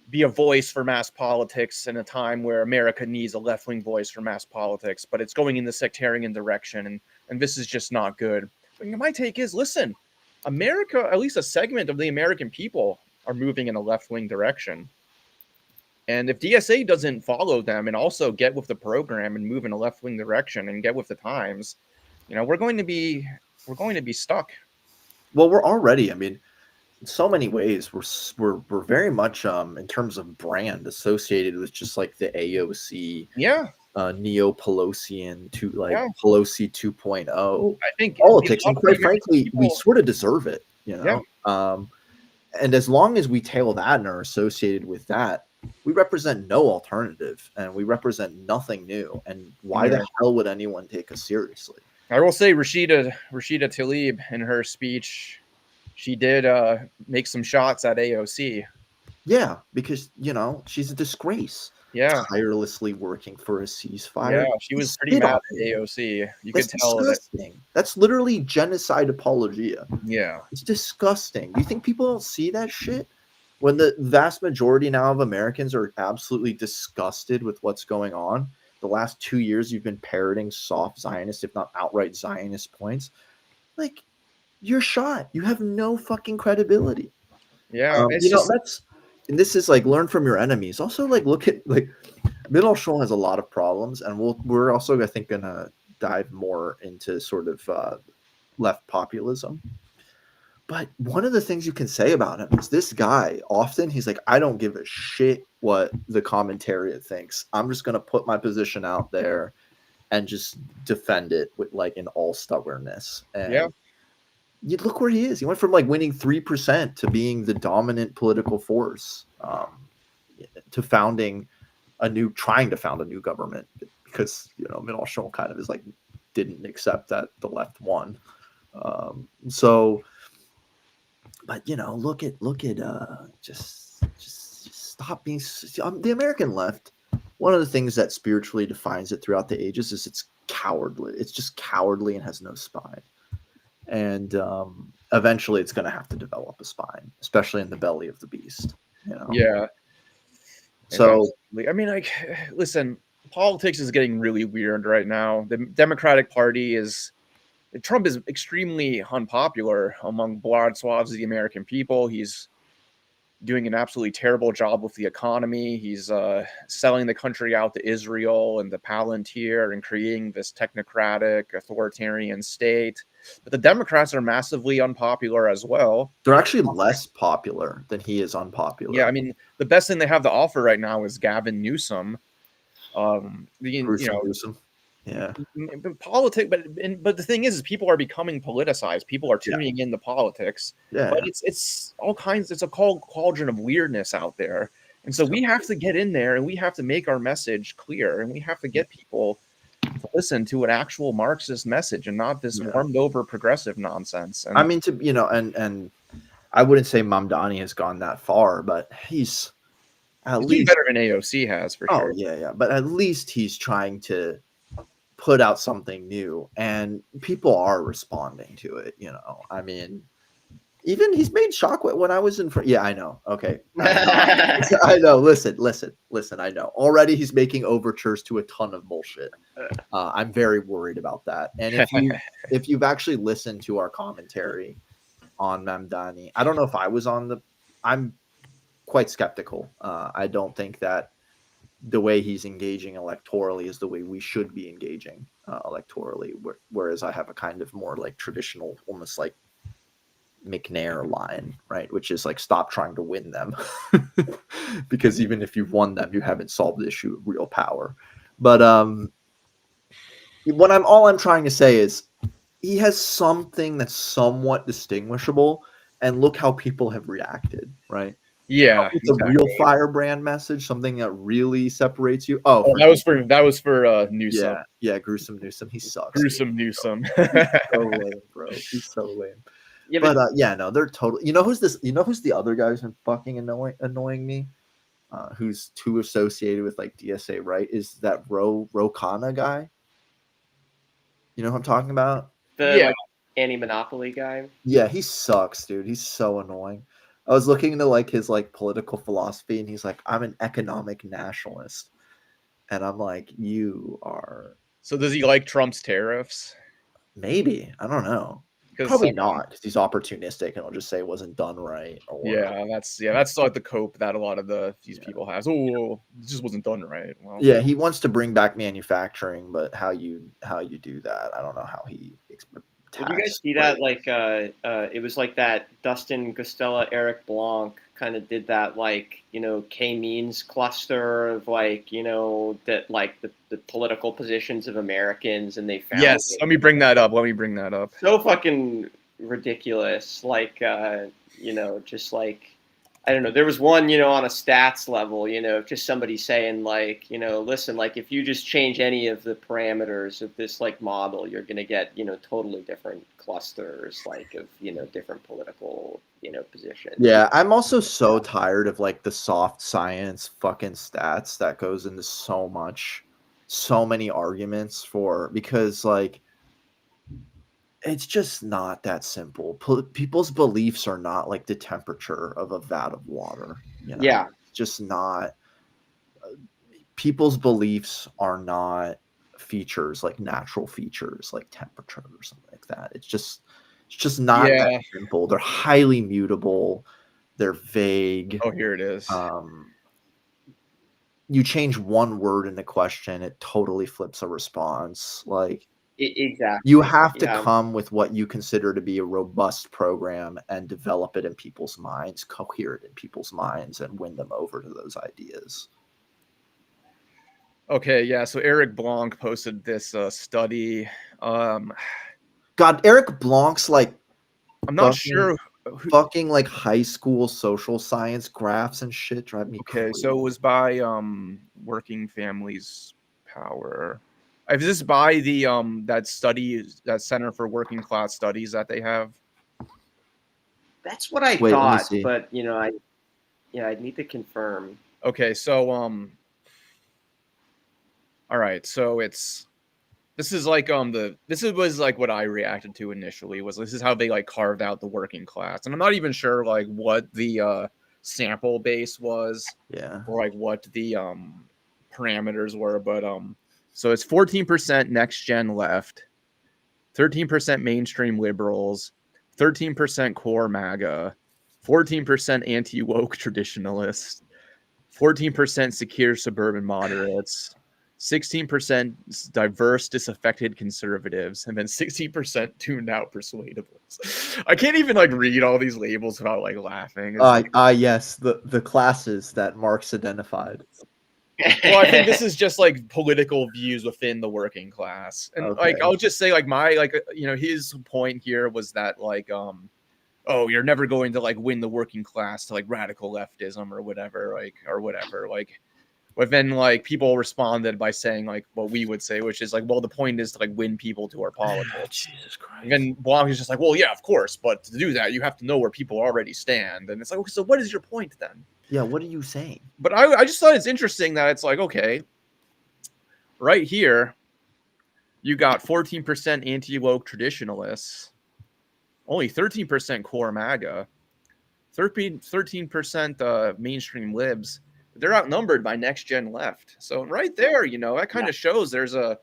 be a voice for mass politics in a time where America needs a left-wing voice for mass politics, but it's going in the sectarian direction, and this is just not good. But my take is, listen, America, at least a segment of the American people, are moving in a left-wing direction. And if DSA doesn't follow them and also get with the program and move in a left-wing direction and get with the times, we're going to be stuck. Well, we're already, I mean, in so many ways, we're very much in terms of brand associated with just like the AOC, neo-Pelosian to like Pelosi 2.0 I think politics, and quite frankly, we sort of deserve it, and as long as we tail that and are associated with that, we represent no alternative and we represent nothing new. And why the hell would anyone take us seriously? I will say Rashida Tlaib in her speech, she did make some shots at AOC. Yeah, because, she's a disgrace. Yeah. Tirelessly working for a ceasefire. Yeah, she was pretty mad at AOC. That's tell disgusting. That's literally genocide apologia. Yeah. It's disgusting. Do you think people don't see that shit? When the vast majority now of Americans are absolutely disgusted with what's going on. The last 2 years you've been parroting soft Zionist, if not outright Zionist points. Like, you're shot. You have no fucking credibility. Yeah, and this is like learn from your enemies. Also, like look at like Mélenchon has a lot of problems, and we're also I think gonna dive more into sort of left populism. But one of the things you can say about him is this guy often he's like, I don't give a shit what the commentariat thinks. I'm just gonna put my position out there and just defend it with like in all stubbornness. And you look where he is. He went from like winning 3% to being the dominant political force, to trying to found a new government because Mélenchon kind of is like didn't accept that the left won. But look at just stop being the American left. One of the things that spiritually defines it throughout the ages is it's cowardly. It's just cowardly and has no spine. And eventually it's going to have to develop a spine, especially in the belly of the beast. Yeah. So, I mean, like, listen, politics is getting really weird right now. The Democratic Party Trump is extremely unpopular among broad swaths of the American people. He's doing an absolutely terrible job with the economy. He's selling the country out to Israel and the Palantir and creating this technocratic authoritarian state. But the Democrats are massively unpopular as well. They're actually less popular than he is unpopular. Yeah, I mean, the best thing they have to offer right now is Gavin Newsom. Newsom. Yeah. But the thing is people are becoming politicized. People are tuning into politics. Yeah. But it's all kinds. It's a cauldron of weirdness out there. And so we have to get in there and we have to make our message clear and we have to get people to listen to an actual Marxist message and not this warmed over progressive nonsense. And, I mean, and I wouldn't say Mamdani has gone that far, but he's at least better than AOC has for sure. Oh yeah. But at least he's trying to put out something new and people are responding to it. I mean, Even he's made Shockwave when I was in front. Yeah, I know. Okay. I know. Listen. I know. Already he's making overtures to a ton of bullshit. I'm very worried about that. And if you've actually listened to our commentary on Mamdani, I don't know if I was on the. I'm quite skeptical. I don't think that the way he's engaging electorally is the way we should be engaging electorally. Whereas I have a kind of more like traditional, almost like McNair line, right? Which is like, stop trying to win them. Because even if you've won them, you haven't solved the issue of real power. But all I'm trying to say is he has something that's somewhat distinguishable, and look how people have reacted, right? Yeah, It's a real firebrand message, something that really separates you. Oh, that was for Newsom. Yeah, Gruesome Newsom. He sucks. Gruesome Newsom. He's so lame, bro. He's so lame. Yeah, but no, they're totally. You know who's the other guy who's been fucking annoying me? Who's too associated with like DSA, right? Is that Rokana guy? You know who I'm talking about? The like, anti-monopoly guy. Yeah, he sucks, dude. He's so annoying. I was looking into like his like political philosophy, and he's like, I'm an economic nationalist. And I'm like, you are. So does he like Trump's tariffs? Maybe. I don't know. Probably not, because he's opportunistic and he'll just say it wasn't done right. That's like the cope that a lot of these people have. Oh, it just wasn't done right. Well, yeah, he wants to bring back manufacturing, but how you do that, I don't know how he. Did you guys see that? Like, it was like that Dustin Gostella, Eric Blanc kind of did that, like, K-means cluster of like, that like the political positions of Americans, and they found. Yes, let me bring that up. So fucking ridiculous. Like, just like, I don't know. There was one, on a stats level, just somebody saying like, listen, like if you just change any of the parameters of this like model, you're going to get, totally different clusters, like of, different political, positions. Yeah. I'm also so tired of like the soft science fucking stats that goes into so many arguments because like, it's just not that simple. People's beliefs are not like the temperature of a vat of water. Yeah. It's just not. People's beliefs are not features like natural features like temperature or something like that. It's just not that simple. They're highly mutable. They're vague. Oh, here it is. You change one word in the question, it totally flips a response. Like. Exactly. You have to come with what you consider to be a robust program and develop it in people's minds, cohere it in people's minds, and win them over to those ideas. Okay, yeah. So Eric Blanc posted this study. God, Eric Blanc's like, I'm not sure. Fucking like high school social science graphs and shit drive me crazy. So it was by Working Families Power. Is this by the that Center for Working Class Studies that they have? That's what I thought, but I'd need to confirm. Okay, so all right, so this is like was like what I reacted to initially, was this is how they like carved out the working class, and I'm not even sure like what the sample base was, or like what the parameters were, but so it's 14% next gen left, 13% mainstream liberals, 13% core MAGA, 14% anti-woke traditionalists, 14% secure suburban moderates, 16% diverse disaffected conservatives, and then 16% tuned out persuadables. I can't even like read all these labels without like laughing. Yes, the classes that Marx identified. Well, I think this is just like political views within the working class, and like I'll just say like his point here was that like you're never going to like win the working class to like radical leftism or whatever. But then like people responded by saying like what we would say, which is like, well, the point is to like win people to our politics. Jesus Christ. And then Blanc is just like, well, yeah, of course, but to do that you have to know where people already stand, and it's like, okay, so what is your point then? Yeah, what are you saying? But I just thought it's interesting that it's like, okay, right here, you got 14% anti-woke traditionalists, only 13% core MAGA, 13% mainstream libs. They're outnumbered by next gen left. So right there, that kind of shows there's a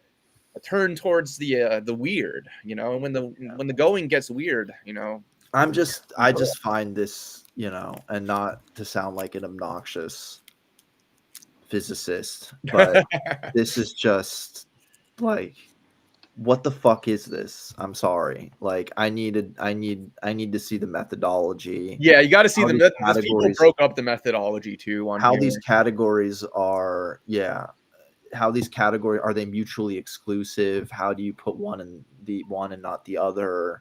turn towards the weird, and when the going gets weird, I just find this, and not to sound like an obnoxious physicist, but this is just like, what the fuck is this? I'm sorry. Like, I need to see the methodology. Yeah, you got to see the people broke up the methodology too on how here. These categories are. How these categories are they mutually exclusive? How do you put one and not the other?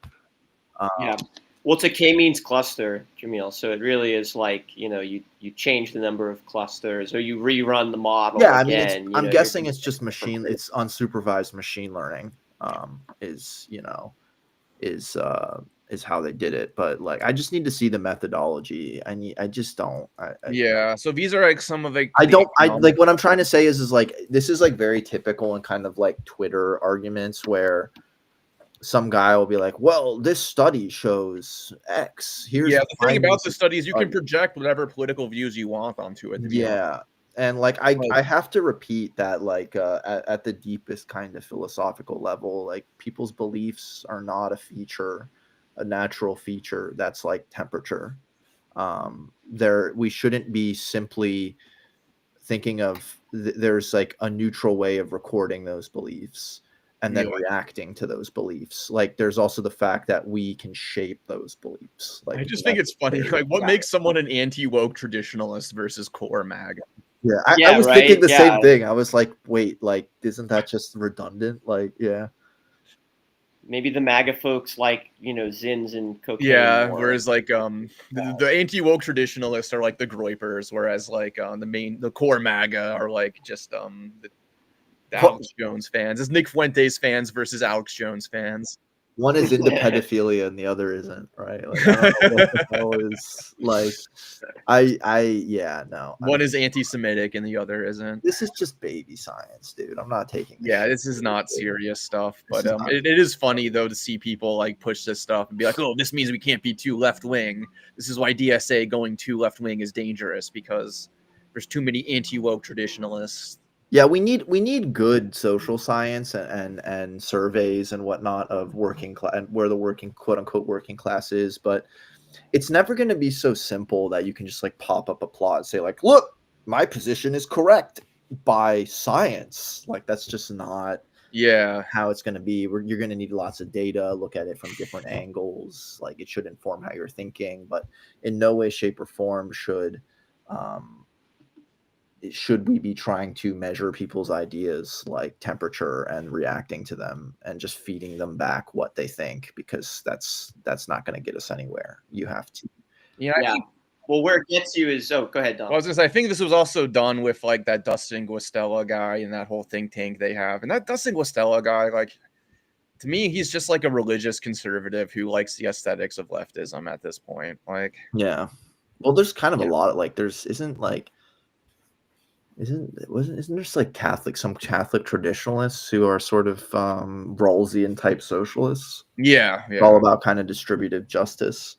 Yeah. Well, it's a k-means cluster, Jamil. So it really is like, you change the number of clusters or you rerun the model. Yeah, again, I'm guessing it's just it's unsupervised machine learning. Is how they did it, but like, I just need to see the methodology. I just don't. So these are like some of like like what I'm trying to say is like, this is like very typical and kind of like Twitter arguments where some guy will be like, well, this study shows X. Here's the thing about the studies, you can project whatever political views you want onto it. And like, I have to repeat that, like, at the deepest kind of philosophical level, like, people's beliefs are not a natural feature that's like temperature. We shouldn't be simply thinking of there's like a neutral way of recording those beliefs and then reacting to those beliefs. Like, there's also the fact that we can shape those beliefs. Like, I just think it's funny. Like, what makes someone an anti-woke traditionalist versus core MAGA? Yeah, I was thinking the same thing. I was like, wait, like, isn't that just redundant? Like, yeah. Maybe the MAGA folks like, Zins and cocaine. Yeah, whereas like the anti-woke traditionalists are like the Groypers, whereas like the core MAGA are like just the Alex Jones fans. It's Nick Fuentes fans versus Alex Jones fans. One is into pedophilia and the other isn't, right? Like, I don't know what the hell is, like, no. One is anti-Semitic and the other isn't. This is just baby science, dude. I'm not taking this. Yeah, this is not serious stuff, but it is funny though to see people like push this stuff and be like, oh, this means we can't be too left-wing. This is why DSA going too left-wing is dangerous, because there's too many anti-woke traditionalists. Yeah, we need good social science and surveys and whatnot of working class and where the working, quote unquote, working class is, but it's never going to be so simple that you can just like pop up a plot and say like, look, my position is correct by science. Like, that's just not how it's going to be. You're going to need lots of data, look at it from different angles. Like, it should inform how you're thinking, but in no way, shape, or form should we be trying to measure people's ideas like temperature and reacting to them and just feeding them back what they think, because that's not going to get us anywhere. You have to. I think, well, where it gets you is, go ahead, Don. I was gonna say, I think this was also done with like that Dustin Guastella guy and that whole think tank they have. And that Dustin Guastella guy, like, to me, he's just like a religious conservative who likes the aesthetics of leftism at this point. Like, yeah. Well, there's kind of a lot of like, isn't there like some Catholic traditionalists who are sort of Rawlsian type socialists? Yeah. All about kind of distributive justice.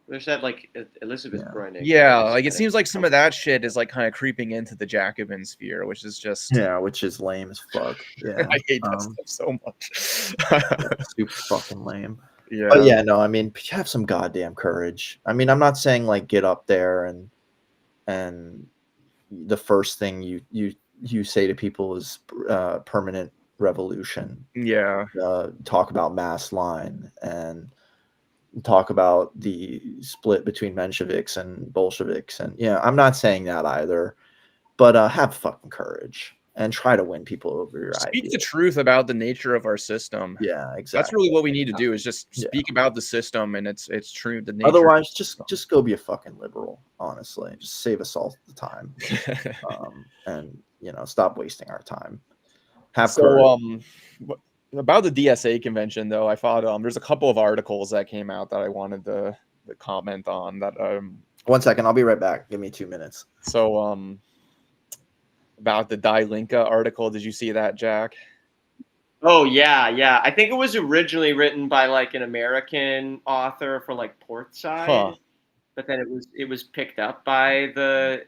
There's that like Elizabeth Breinig. Yeah, like it seems like some of that shit is like kind of creeping into the Jacobin sphere, which is just which is lame as fuck. Yeah, I hate that stuff so much. Super fucking lame. Yeah, but yeah, no, I mean, have some goddamn courage. I mean, I'm not saying like get up there and the first thing you say to people is permanent revolution. Yeah, talk about mass line and talk about the split between Mensheviks and Bolsheviks, and I'm not saying that either, but have fucking courage and try to win people over your speak ideas. the truth about the nature of our system. Yeah, exactly. That's really what we need to do, is just speak about the system and it's true. The nature. Otherwise, just go be a fucking liberal. Honestly, just save us all the time, and stop wasting our time. Have courage. About the DSA convention, though, I thought there's a couple of articles that came out that I wanted to comment on. That 1 second, I'll be right back. Give me 2 minutes. So about the Die Linke article, did you see that, Jack? Oh yeah. I think it was originally written by like an American author for like Huh. Portside, but then it was picked up by the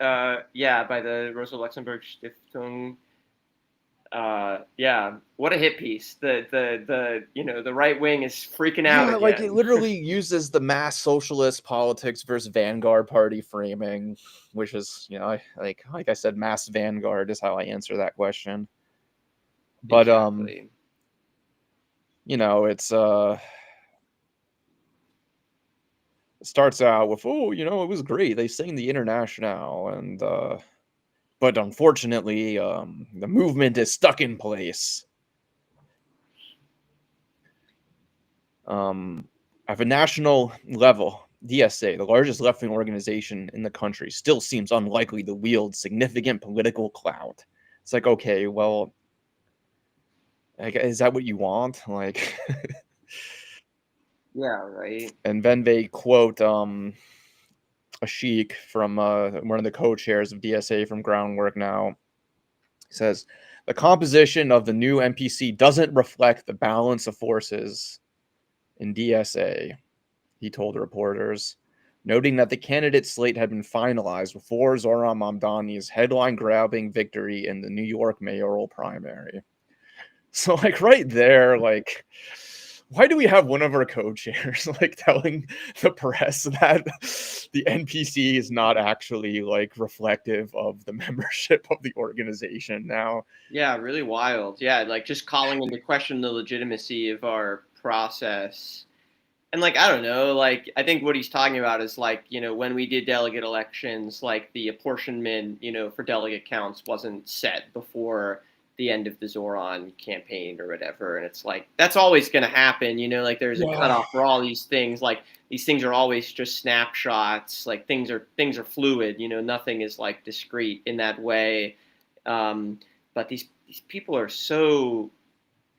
by the Rosa Luxemburg Stiftung. Yeah, what a hit piece. The right wing is freaking out Yeah, like it again. literally uses the mass socialist politics versus Vanguard party framing, which is, like I said, mass Vanguard is how I answer that question. But Exactly. it's it starts out with, oh, it was great. They sang the International, and but unfortunately, the movement is stuck in place. At a national level, DSA, the largest left-wing organization in the country, still seems unlikely to wield significant political clout. It's like, okay, well, is that what you want? Like, Yeah, right. and then they quote a sheik from one of the co-chairs of DSA from Groundwork Now. He says, the composition of the new MPC doesn't reflect the balance of forces in DSA, he told reporters, noting that the candidate slate had been finalized before Zohran Mamdani's headline-grabbing victory in the New York mayoral primary. So, like, right there, like, why do we have one of our co-chairs, like, telling the press that the NPC is not actually, like, reflective of the membership of the organization now? Yeah, really wild. Yeah, like just calling into question the legitimacy of our process. And like I don't know, like I think what he's talking about is like, when we did delegate elections, like the apportionment, for delegate counts wasn't set before the end of the Zoran campaign or whatever. And it's like that's always gonna happen, like there's a Yeah. cutoff for all these things. Like these things are always just snapshots, like things are fluid, nothing is like discrete in that way. But these people are so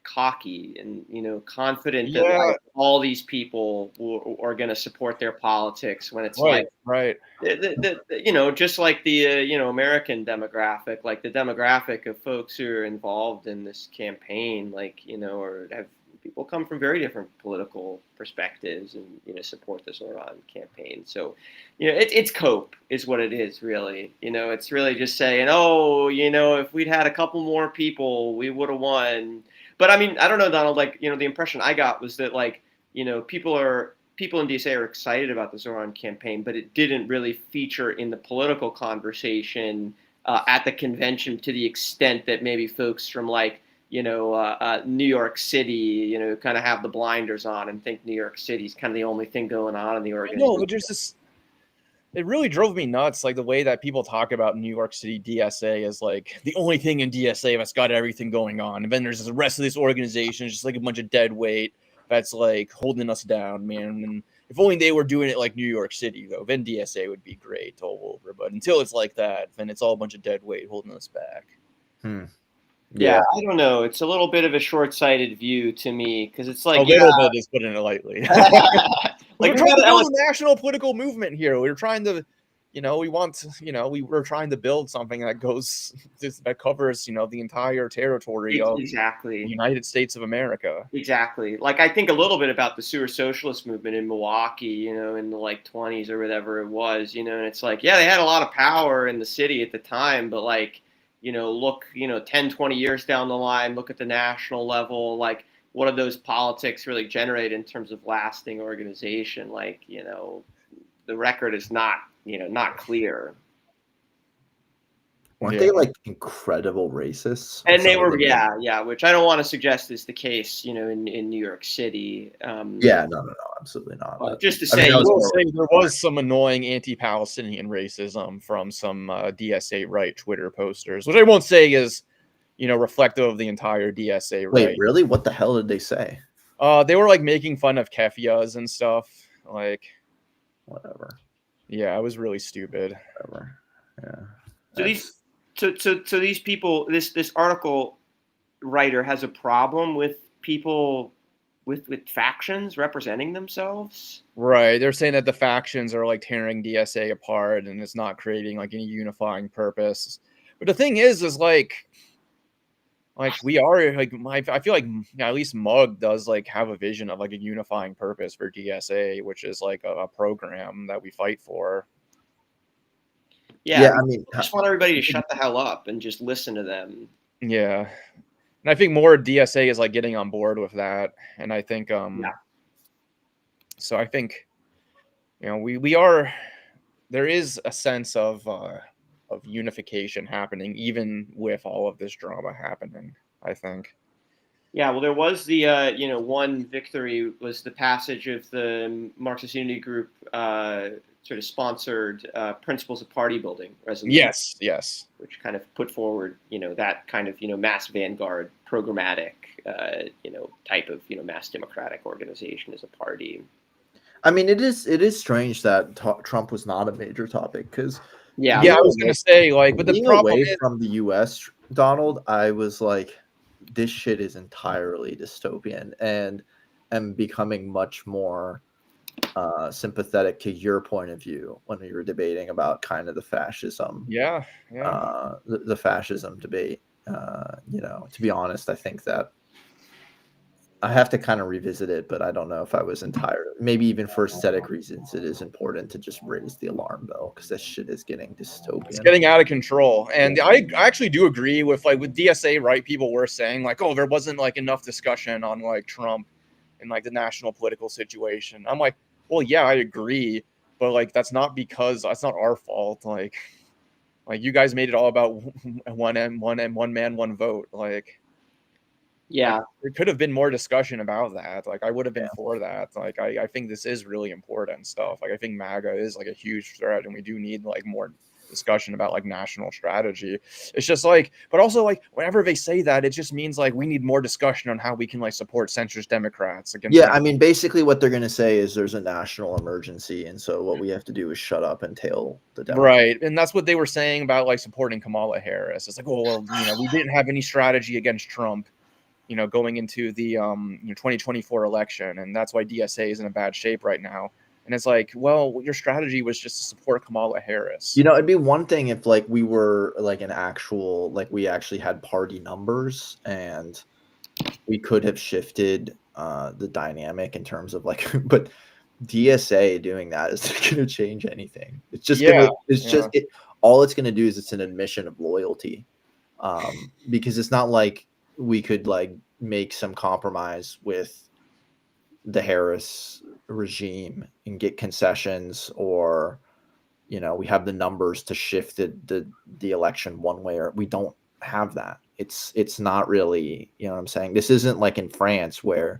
cocky and confident that Yeah, like all these people are going to support their politics when it's like right. just like the American demographic, like the demographic of folks who are involved in this campaign, like or have people come from very different political perspectives and support this Oran campaign. So it's cope is what it is really. It's really just saying, oh, if we'd had a couple more people we would have won. But I mean, I don't know, Donald, like the impression I got was that like people in DSA are excited about the Zoran campaign, but it didn't really feature in the political conversation at the convention to the extent that maybe folks from like New York City, kind of have the blinders on and think New York City is kind of the only thing going on in the organization. No, but there's this. It really drove me nuts, like the way that people talk about New York City DSA as like the only thing in DSA that's got everything going on, and then there's the rest of this organization is just like a bunch of dead weight that's like holding us down, man. And if only they were doing it like New York City, though, then DSA would be great all over. But until it's like that, then it's all a bunch of dead weight holding us back. Yeah, I don't know. It's a little bit of a short-sighted view to me because it's like A little bit is putting it lightly. like We're trying to build a national political movement here. We're trying to, we're trying to build something that goes that covers, the entire territory of exactly the United States of America. Exactly. Like I think a little bit about the sewer socialist movement in Milwaukee, in the like 20s or whatever it was, and it's like, yeah, they had a lot of power in the city at the time, but like, look, 10, 20 years down the line, look at the national level, like what do those politics really generate in terms of lasting organization? Like, the record is not clear. Weren't they like incredible racists? And they were, yeah, which I don't want to suggest is the case, in New York City. No, absolutely not. Just to say, there was some annoying anti-Palestinian racism from some DSA right Twitter posters, which I won't say is, reflective of the entire DSA right. Wait, really? What the hell did they say? They were like making fun of kefias and stuff. Like, whatever. Yeah, it was really stupid. Whatever. Yeah. So these people, this article writer has a problem with people with factions representing themselves. Right. They're saying that the factions are like tearing DSA apart and it's not creating like any unifying purpose. But the thing is like like we are like I feel like at least Mug does like have a vision of like a unifying purpose for DSA, which is like a program that we fight for. Yeah, I mean, I just want everybody to shut the hell up and just listen to them. Yeah, and I think more DSA is like getting on board with that, and I think so I think we are, there is a sense of unification happening even with all of this drama happening, I think. Yeah, well, there was the one victory was the passage of the Marxist Unity Group sort of sponsored Principles of Party Building resolution. Yes, which kind of put forward that kind of mass vanguard programmatic type of mass democratic organization as a party. I mean, it is strange that Trump was not a major topic because yeah, I was gonna say like, but the being problem away is, from the U.S., Donald, I was like, this shit is entirely dystopian, and am becoming much more sympathetic to your point of view when we were debating about kind of the fascism. The fascism debate. To be honest, I think that I have to kind of revisit it, but I don't know if I was entirely. Maybe even for aesthetic reasons, it is important to just raise the alarm bell because this shit is getting dystopian. It's getting out of control, and I actually do agree with with DSA, right? People were saying like, oh, there wasn't like enough discussion on like Trump and like the national political situation. I'm like, well, yeah, I agree, but like that's not our fault. Like you guys made it all about one man, one vote. Like, there could have been more discussion about that. Like, I would have been for that. Like, I think this is really important stuff. Like, I think MAGA is like a huge threat, and we do need like more discussion about like national strategy. It's just like, but also like whenever they say that, it just means like we need more discussion on how we can like support centrist Democrats against. I mean, basically what they're going to say is there's a national emergency, and so what we have to do is shut up and tail the Democrats. Right, and that's what they were saying about like supporting Kamala Harris. It's like, well, we didn't have any strategy against Trump, going into the 2024 election, and that's why DSA is in a bad shape right now. And it's like, well, your strategy was just to support Kamala Harris. It'd be one thing if like we were like an actual, like we actually had party numbers and we could have shifted the dynamic in terms of like, but DSA doing that is not going to change anything. It's just all it's going to do is it's an admission of loyalty, because it's not like we could like make some compromise with the Harris regime and get concessions, or we have the numbers to shift the election one way, or we don't have that. It's not really, what I'm saying? This isn't like in France where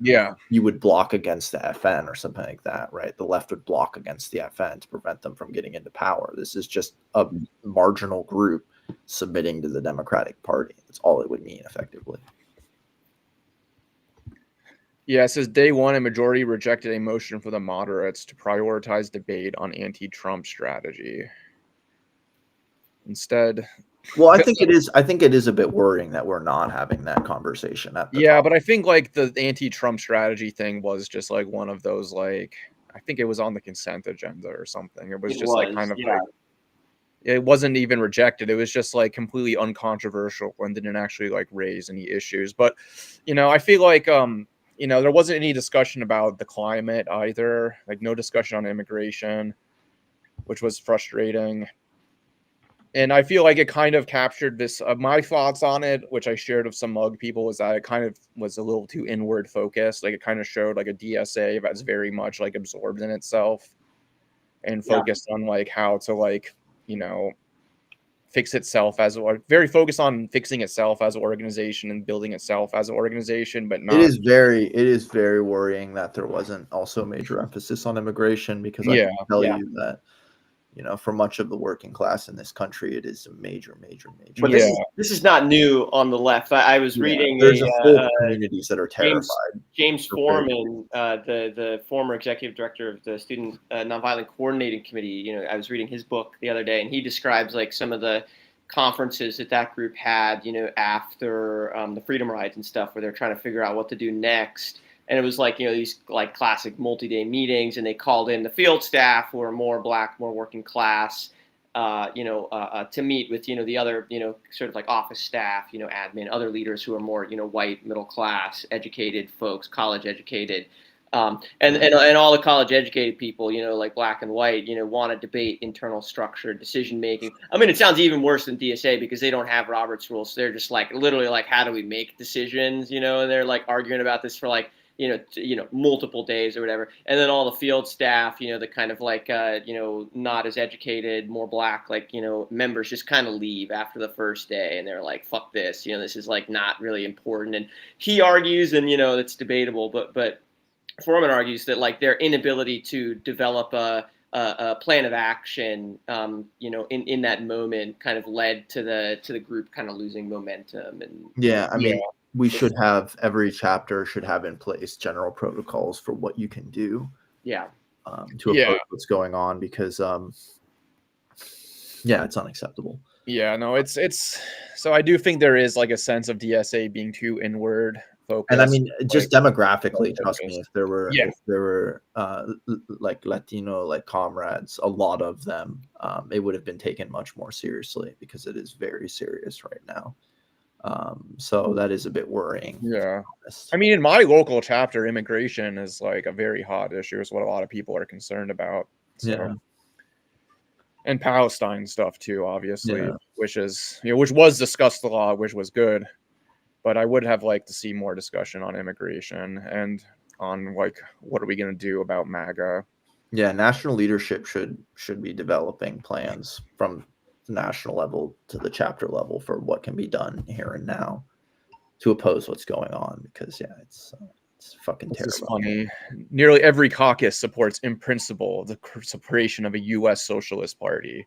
you would block against the FN or something like that, right? The left would block against the FN to prevent them from getting into power. This is just a marginal group submitting to the Democratic Party. That's all it would mean effectively. Yeah, it says day one, a majority rejected a motion for the moderates to prioritize debate on anti-Trump strategy. Instead, well, I think it is a bit worrying that we're not having that conversation at the top. But I think like the anti-Trump strategy thing was just like one of those, like, I think it was on the consent agenda or something. It was like kind of like, it wasn't even rejected. It was just like completely uncontroversial and didn't actually like raise any issues. But I feel like there wasn't any discussion about the climate either, like no discussion on immigration, which was frustrating. And I feel like it kind of captured this, my thoughts on it, which I shared with some Mug people, was that it kind of was a little too inward focused. Like it kind of showed like a DSA that's very much like absorbed in itself and focused on like how to like, fix itself as very focused on fixing itself as an organization and building itself as an organization, but not. It is very worrying that there wasn't also a major emphasis on immigration, because I can tell you that for much of the working class in this country, it is a major. But this is not new on the left. I was reading. There's a whole communities that are terrified. James Foreman, the former executive director of the Student Nonviolent Coordinating Committee. I was reading his book the other day, and he describes like some of the conferences that group had, after the freedom rides and stuff, where they're trying to figure out what to do next. And it was like, these like classic multi-day meetings, and they called in the field staff who are more black, more working class, to meet with, the other, sort of like office staff, admin, other leaders who are more, white, middle class, educated folks, college educated. And all the college educated people, like black and white, want to debate internal structure, decision making. I mean, it sounds even worse than DSA because they don't have Robert's rules. So they're just like literally like, how do we make decisions? And they're like arguing about this for like, multiple days or whatever. And then all the field staff, the kind of like, not as educated, more black, like, members just kind of leave after the first day. And they're like, fuck this, this is like not really important. And he argues, and, it's debatable, but Foreman argues that like their inability to develop a plan of action, in that moment kind of led to the group kind of losing momentum. And I mean, we should have every chapter should have in place general protocols for what you can do. To approach what's going on, because it's unacceptable. No, it's so I do think there is like a sense of DSA being too inward focused. And I mean, like, just demographically, trust me, if there were like Latino like comrades, a lot of them, it would have been taken much more seriously, because it is very serious right now. So that is a bit worrying. I mean, in my local chapter, immigration is like a very hot issue. Is what a lot of people are concerned about. So. And Palestine stuff too, obviously, which is which was discussed a lot, which was good. But I would have liked to see more discussion on immigration and on like what are we going to do about MAGA. National leadership should be developing plans from the national level to the chapter level for what can be done here and now to oppose what's going on, because it's fucking terrible. It's funny. Nearly every caucus supports in principle the separation of a U.S. socialist party.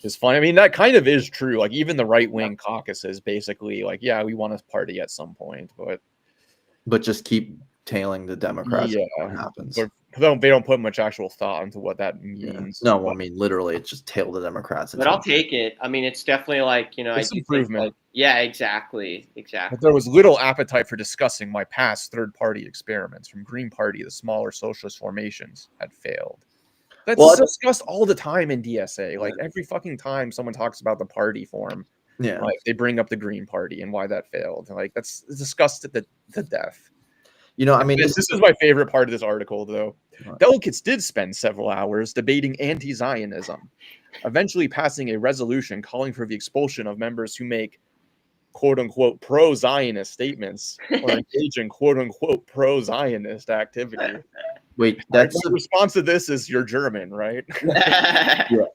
It's funny. I mean, that kind of is true. Like even the right-wing caucuses basically like, we want a party at some point, but just keep tailing the Democrats. What happens? They don't put much actual thought into what that means. No, I mean literally, it's just tail the Democrats. But I'll take it. I mean, it's definitely like it's improvement. Exactly. But there was little appetite for discussing my past third-party experiments. From Green Party, the smaller socialist formations had failed. That's discussed all the time in DSA. Like every fucking time someone talks about the party form, like they bring up the Green Party and why that failed. Like that's discussed to death. I mean, this is my favorite part of this article, though. Delegates did spend several hours debating anti-Zionism, eventually passing a resolution calling for the expulsion of members who make quote-unquote pro-Zionist statements or engage in quote-unquote pro-Zionist activity. Wait, that's the response to this is you're German, right?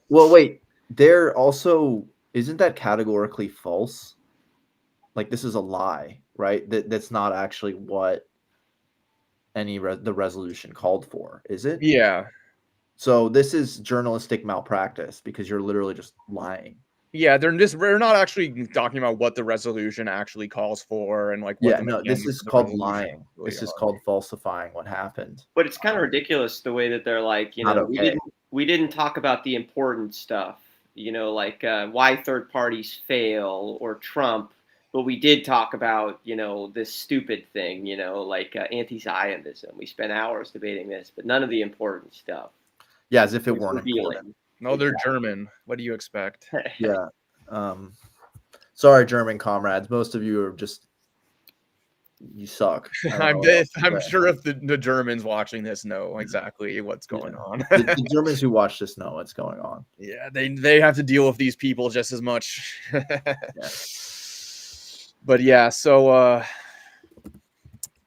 Well, wait, they're also, isn't that categorically false? Like this is a lie, right? That's not actually what the resolution called for, is it? So this is journalistic malpractice, because you're literally just lying. We're not actually talking about what the resolution actually calls for and like what this is called lying. This is called falsifying what happened. But it's kind of ridiculous the way that they're like, we didn't talk about the important stuff, like why third parties fail or Trump. But we did talk about, this stupid thing, like anti-Zionism. We spent hours debating this, but none of the important stuff. As if it weren't important. No, they're German. What do you expect? Sorry, German comrades. Most of you are just, you suck. I'm sure if the Germans watching this know exactly what's going on. The Germans who watch this know what's going on. They have to deal with these people just as much. But so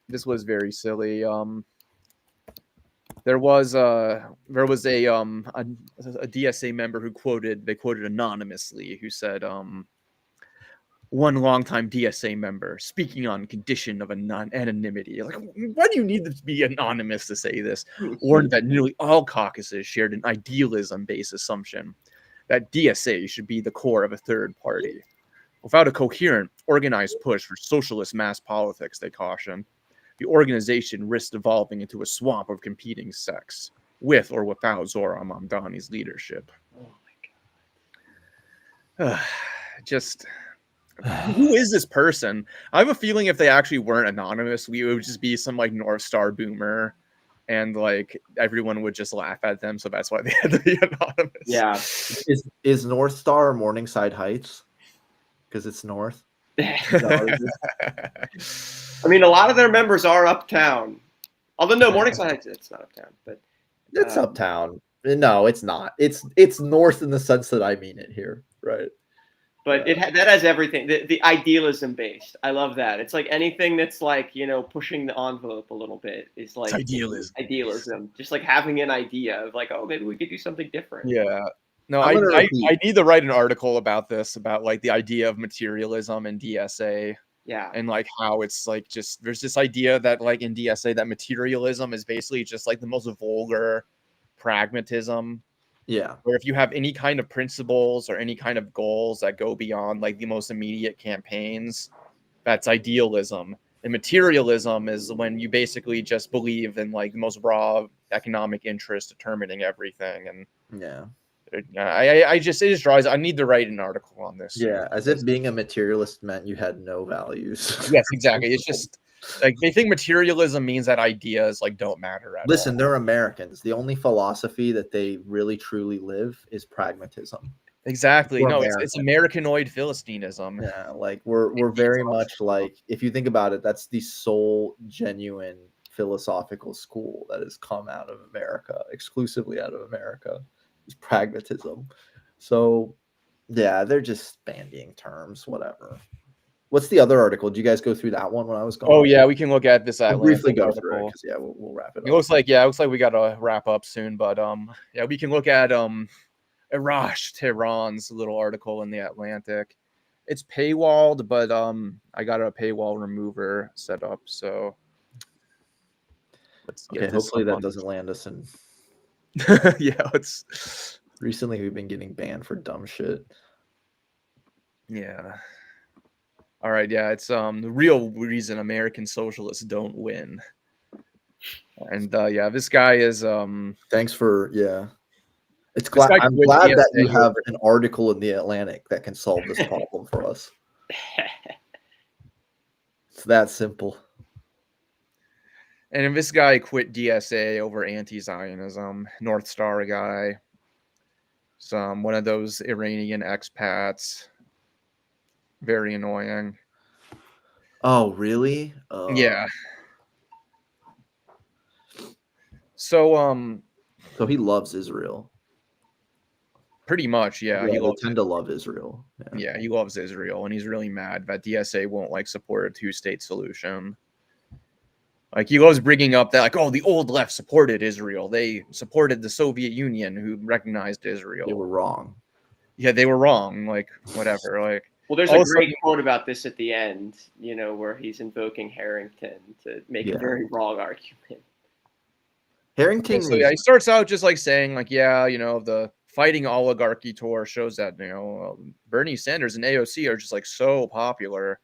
this was very silly. There was a DSA member who quoted anonymously, who said, one longtime DSA member speaking on condition of anonymity. Like, why do you need to be anonymous to say this? Warned that nearly all caucuses shared an idealism-based assumption that DSA should be the core of a third party. Without a coherent, organized push for socialist mass politics, they caution, the organization risks devolving into a swamp of competing sects, with or without Zohran Mamdani's leadership. Oh my God. Just, who is this person? I have a feeling if they actually weren't anonymous, we would just be some like North Star boomer and like everyone would just laugh at them, so that's why they had to be anonymous. Yeah. Is North Star Morningside Heights? Because it's north. I mean, a lot of their members are uptown. Although no, Morningside Heights, it's not uptown, but It's uptown. No, it's not. It's north in the sense that I mean it here, right? But that has everything. The idealism based. I love that. It's like anything that's like, you know, pushing the envelope a little bit is like It's idealism. Just like having an idea of like, oh, maybe we could do something different. Yeah. No, I need to write an article about this, about like the idea of materialism in DSA. Yeah. And like how it's like just there's this idea that like in DSA that materialism is basically just like the most vulgar pragmatism. Yeah. Where if you have any kind of principles or any kind of goals that go beyond like the most immediate campaigns, that's idealism. And materialism is when you basically just believe in like the most raw economic interest determining everything. And yeah, it just drives. I need to write an article on this. Yeah, as if being a materialist meant you had no values. Yes, exactly. It's just like they think materialism means that ideas like don't matter at Listen, all. they're Americans. The only philosophy that they really truly live is pragmatism. Exactly. We're No, American. it's Americanoid Philistinism. Yeah, like we're very much like, if you think about it, that's the sole genuine philosophical school that has come out of America, exclusively out of America, is pragmatism. So yeah, they're just bandying terms, whatever. What's the other article? Did you guys go through that one when I was gone? Oh yeah, we can look at this. We'll briefly go through it because yeah, we'll wrap it up. It looks like we gotta wrap up soon, but yeah, we can look at Arash Tehran's little article in the Atlantic. It's paywalled, but I got a paywall remover set up, so let's get okay. Hopefully that doesn't land us in. Yeah, it's recently we've been getting banned for dumb shit. Yeah. All right, yeah, it's the real reason American socialists don't win. And yeah, this guy is thanks for It's glad I'm glad that you have an article in the Atlantic that can solve this problem for us. It's that simple. And this guy quit DSA over anti-Zionism, North Star guy. One of those Iranian expats. Very annoying. Oh, really? Yeah. So so he loves Israel. Pretty much, yeah. He tend to love Israel. Yeah, he loves Israel, and he's really mad that DSA won't like support a two-state solution. Like he loves bringing up that, like, oh, the old left supported Israel. They supported the Soviet Union, who recognized Israel. They were wrong. Yeah, they were wrong. Like whatever. Like, well, there's a great quote about this at the end. You know, where he's invoking Harrington to make a very wrong argument. Harrington. So yeah, he starts out just like saying, like, yeah, you know, the fighting oligarchy tour shows that, you know, Bernie Sanders and AOC are just like so popular,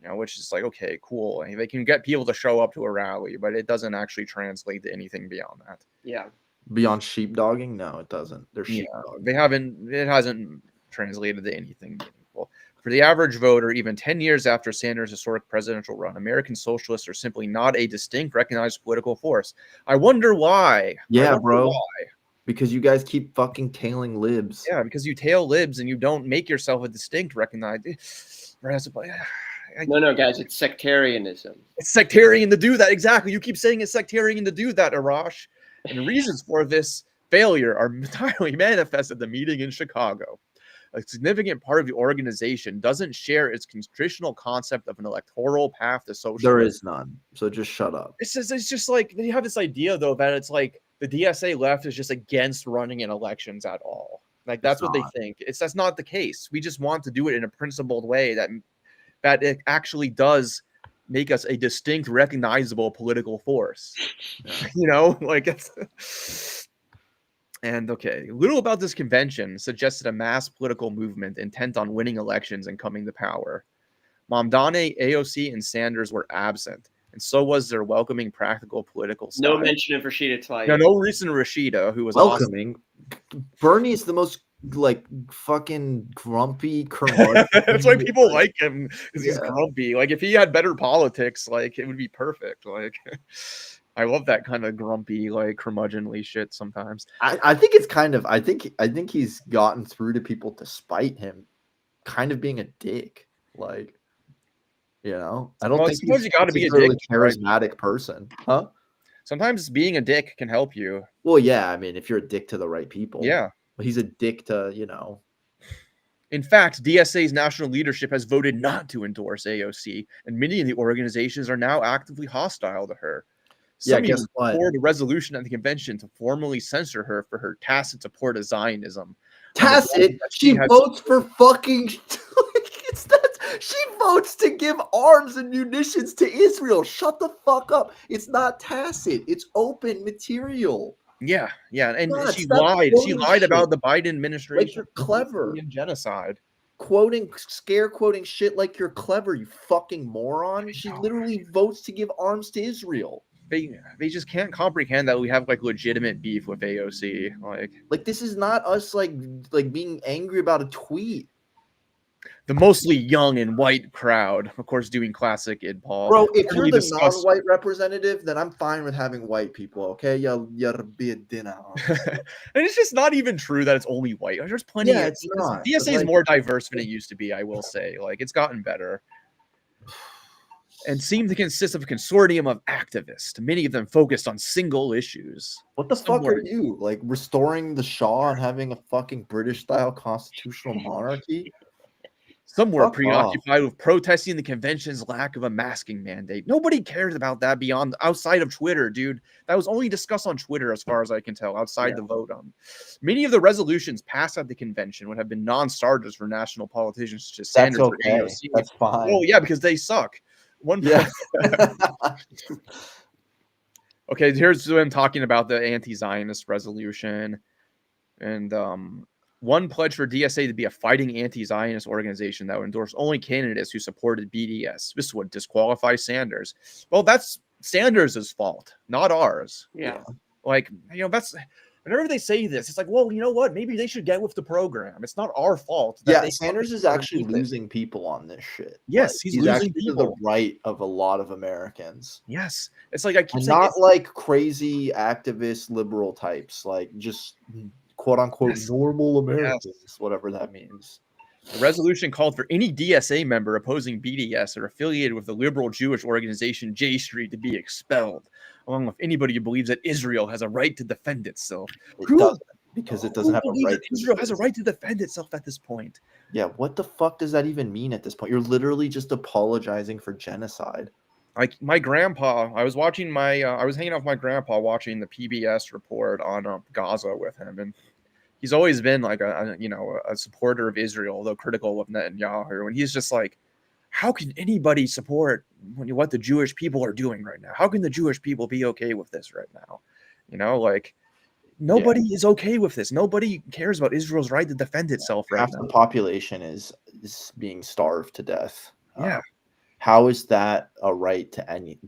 you know, which is like, okay, cool. And they can get people to show up to a rally, but it doesn't actually translate to anything beyond that. Yeah. Beyond sheepdogging? No, it doesn't. They're sheepdogging. It hasn't translated to anything meaningful. For the average voter, even 10 years after Sanders' historic presidential run, American socialists are simply not a distinct, recognized political force. I wonder why. Yeah, bro. Why. Because you guys keep fucking tailing libs. Yeah, because you tail libs and you don't make yourself a distinct, recognized. No, guys, it's sectarianism. It's sectarian to do that. Exactly. You keep saying it's sectarian to do that, Arash. And the reasons for this failure are entirely manifest at the meeting in Chicago. A significant part of the organization doesn't share its traditional concept of an electoral path to socialism. There is none. So just shut up. It's just like you have this idea, though, that it's like the DSA left is just against running in elections at all. Like that's what they think. That's not the case. We just want to do it in a principled way that it actually does make us a distinct, recognizable political force. You know, like it's. And okay, little about this convention suggested a mass political movement intent on winning elections and coming to power. Mamdani, AOC, and Sanders were absent, and so was their welcoming practical political style. No mention of Rashida Tlaib. No recent Rashida, who was welcoming. Awesome. Bernie's the most like fucking grumpy curmudgeon. That's why people like him, because he's grumpy. Like if he had better politics, like it would be perfect. Like I love that kind of grumpy, like curmudgeonly shit sometimes. I think it's kind of I think he's gotten through to people despite him kind of being a dick. Like, I don't think sometimes you gotta be a really dick, charismatic person. Huh? Sometimes being a dick can help you. Well, yeah, I mean, if you're a dick to the right people. Yeah. But he's a dick to, In fact, DSA's national leadership has voted not to endorse AOC, and many of the organizations are now actively hostile to her. Some even poured a resolution at the convention to formally censor her for her tacit support of Zionism. Tacit? She votes for fucking... She votes to give arms and munitions to Israel. Shut the fuck up. It's not tacit. It's open material. Yeah. And she lied. She lied about the Biden administration. Like, you're clever. Genocide. Scare quoting shit like you're clever, you fucking moron. She literally votes to give arms to Israel. They just can't comprehend that we have like legitimate beef with AOC. Like this is not us like being angry about a tweet. The mostly young and white crowd, of course, doing classic id Paul. Bro, if you're the non-white representative, then I'm fine with having white people. Okay, you're be a dinner. And it's just not even true that it's only white. There's plenty. Yeah, it's not. DSA is more diverse than it used to be. I will say, it's gotten better. And seemed to consist of a consortium of activists, many of them focused on single issues. What the fuck are you? Like restoring the Shah and having a fucking British-style constitutional monarchy? Some were preoccupied with protesting the convention's lack of a masking mandate. Nobody cares about that outside of Twitter, dude. That was only discussed on Twitter, as far as I can tell, outside the vote on. Many of the resolutions passed at the convention would have been non-starters for national politicians such as Sanders or AOC. That's fine. Oh, yeah, because they suck. Okay, here's them talking about the anti-Zionist resolution. And one pledge for DSA to be a fighting anti-Zionist organization that would endorse only candidates who supported BDS. This would disqualify Sanders. Well, that's Sanders' fault, not ours. Yeah. That's... Whenever they say this, it's like, well, you know what? Maybe they should get with the program. It's not our fault. Sanders is actually losing people on this shit. Yes, he's losing people. To the right of a lot of Americans. Yes, it's like I keep saying, not like crazy activist liberal types, like just quote unquote normal Americans, whatever that means. The resolution called for any DSA member opposing BDS or affiliated with the liberal Jewish organization J Street to be expelled, along with anybody who believes that Israel has a right to defend itself. It doesn't, because it doesn't have a right. Israel has a right to defend itself at this point. Yeah, what the fuck does that even mean at this point? You're literally just apologizing for genocide. Like my grandpa, I was hanging out with my grandpa watching the PBS report on Gaza with him, and he's always been like a supporter of Israel, although critical of Netanyahu. And he's just like, how can anybody support what the Jewish people are doing right now? How can the Jewish people be okay with this right now? Nobody is okay with this. Nobody cares about Israel's right to defend itself right now. Half the population is being starved to death. Yeah. How is that a right to any?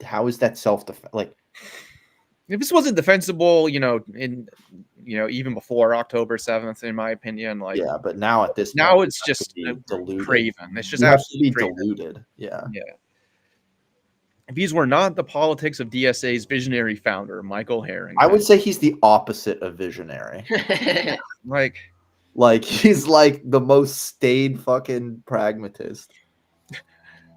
How is that self-defense? If this wasn't defensible, even before October 7th, in my opinion, but now at this now it's just craven. It's just absolutely diluted. Yeah. These were not the politics of DSA's visionary founder, Michael Harrington. I would say he's the opposite of visionary. He's like the most staid fucking pragmatist.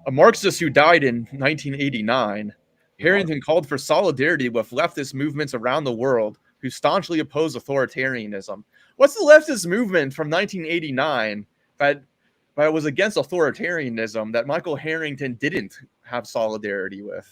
A Marxist who died in 1989. Harrington called for solidarity with leftist movements around the world who staunchly oppose authoritarianism. What's the leftist movement from 1989 that was against authoritarianism that Michael Harrington didn't have solidarity with?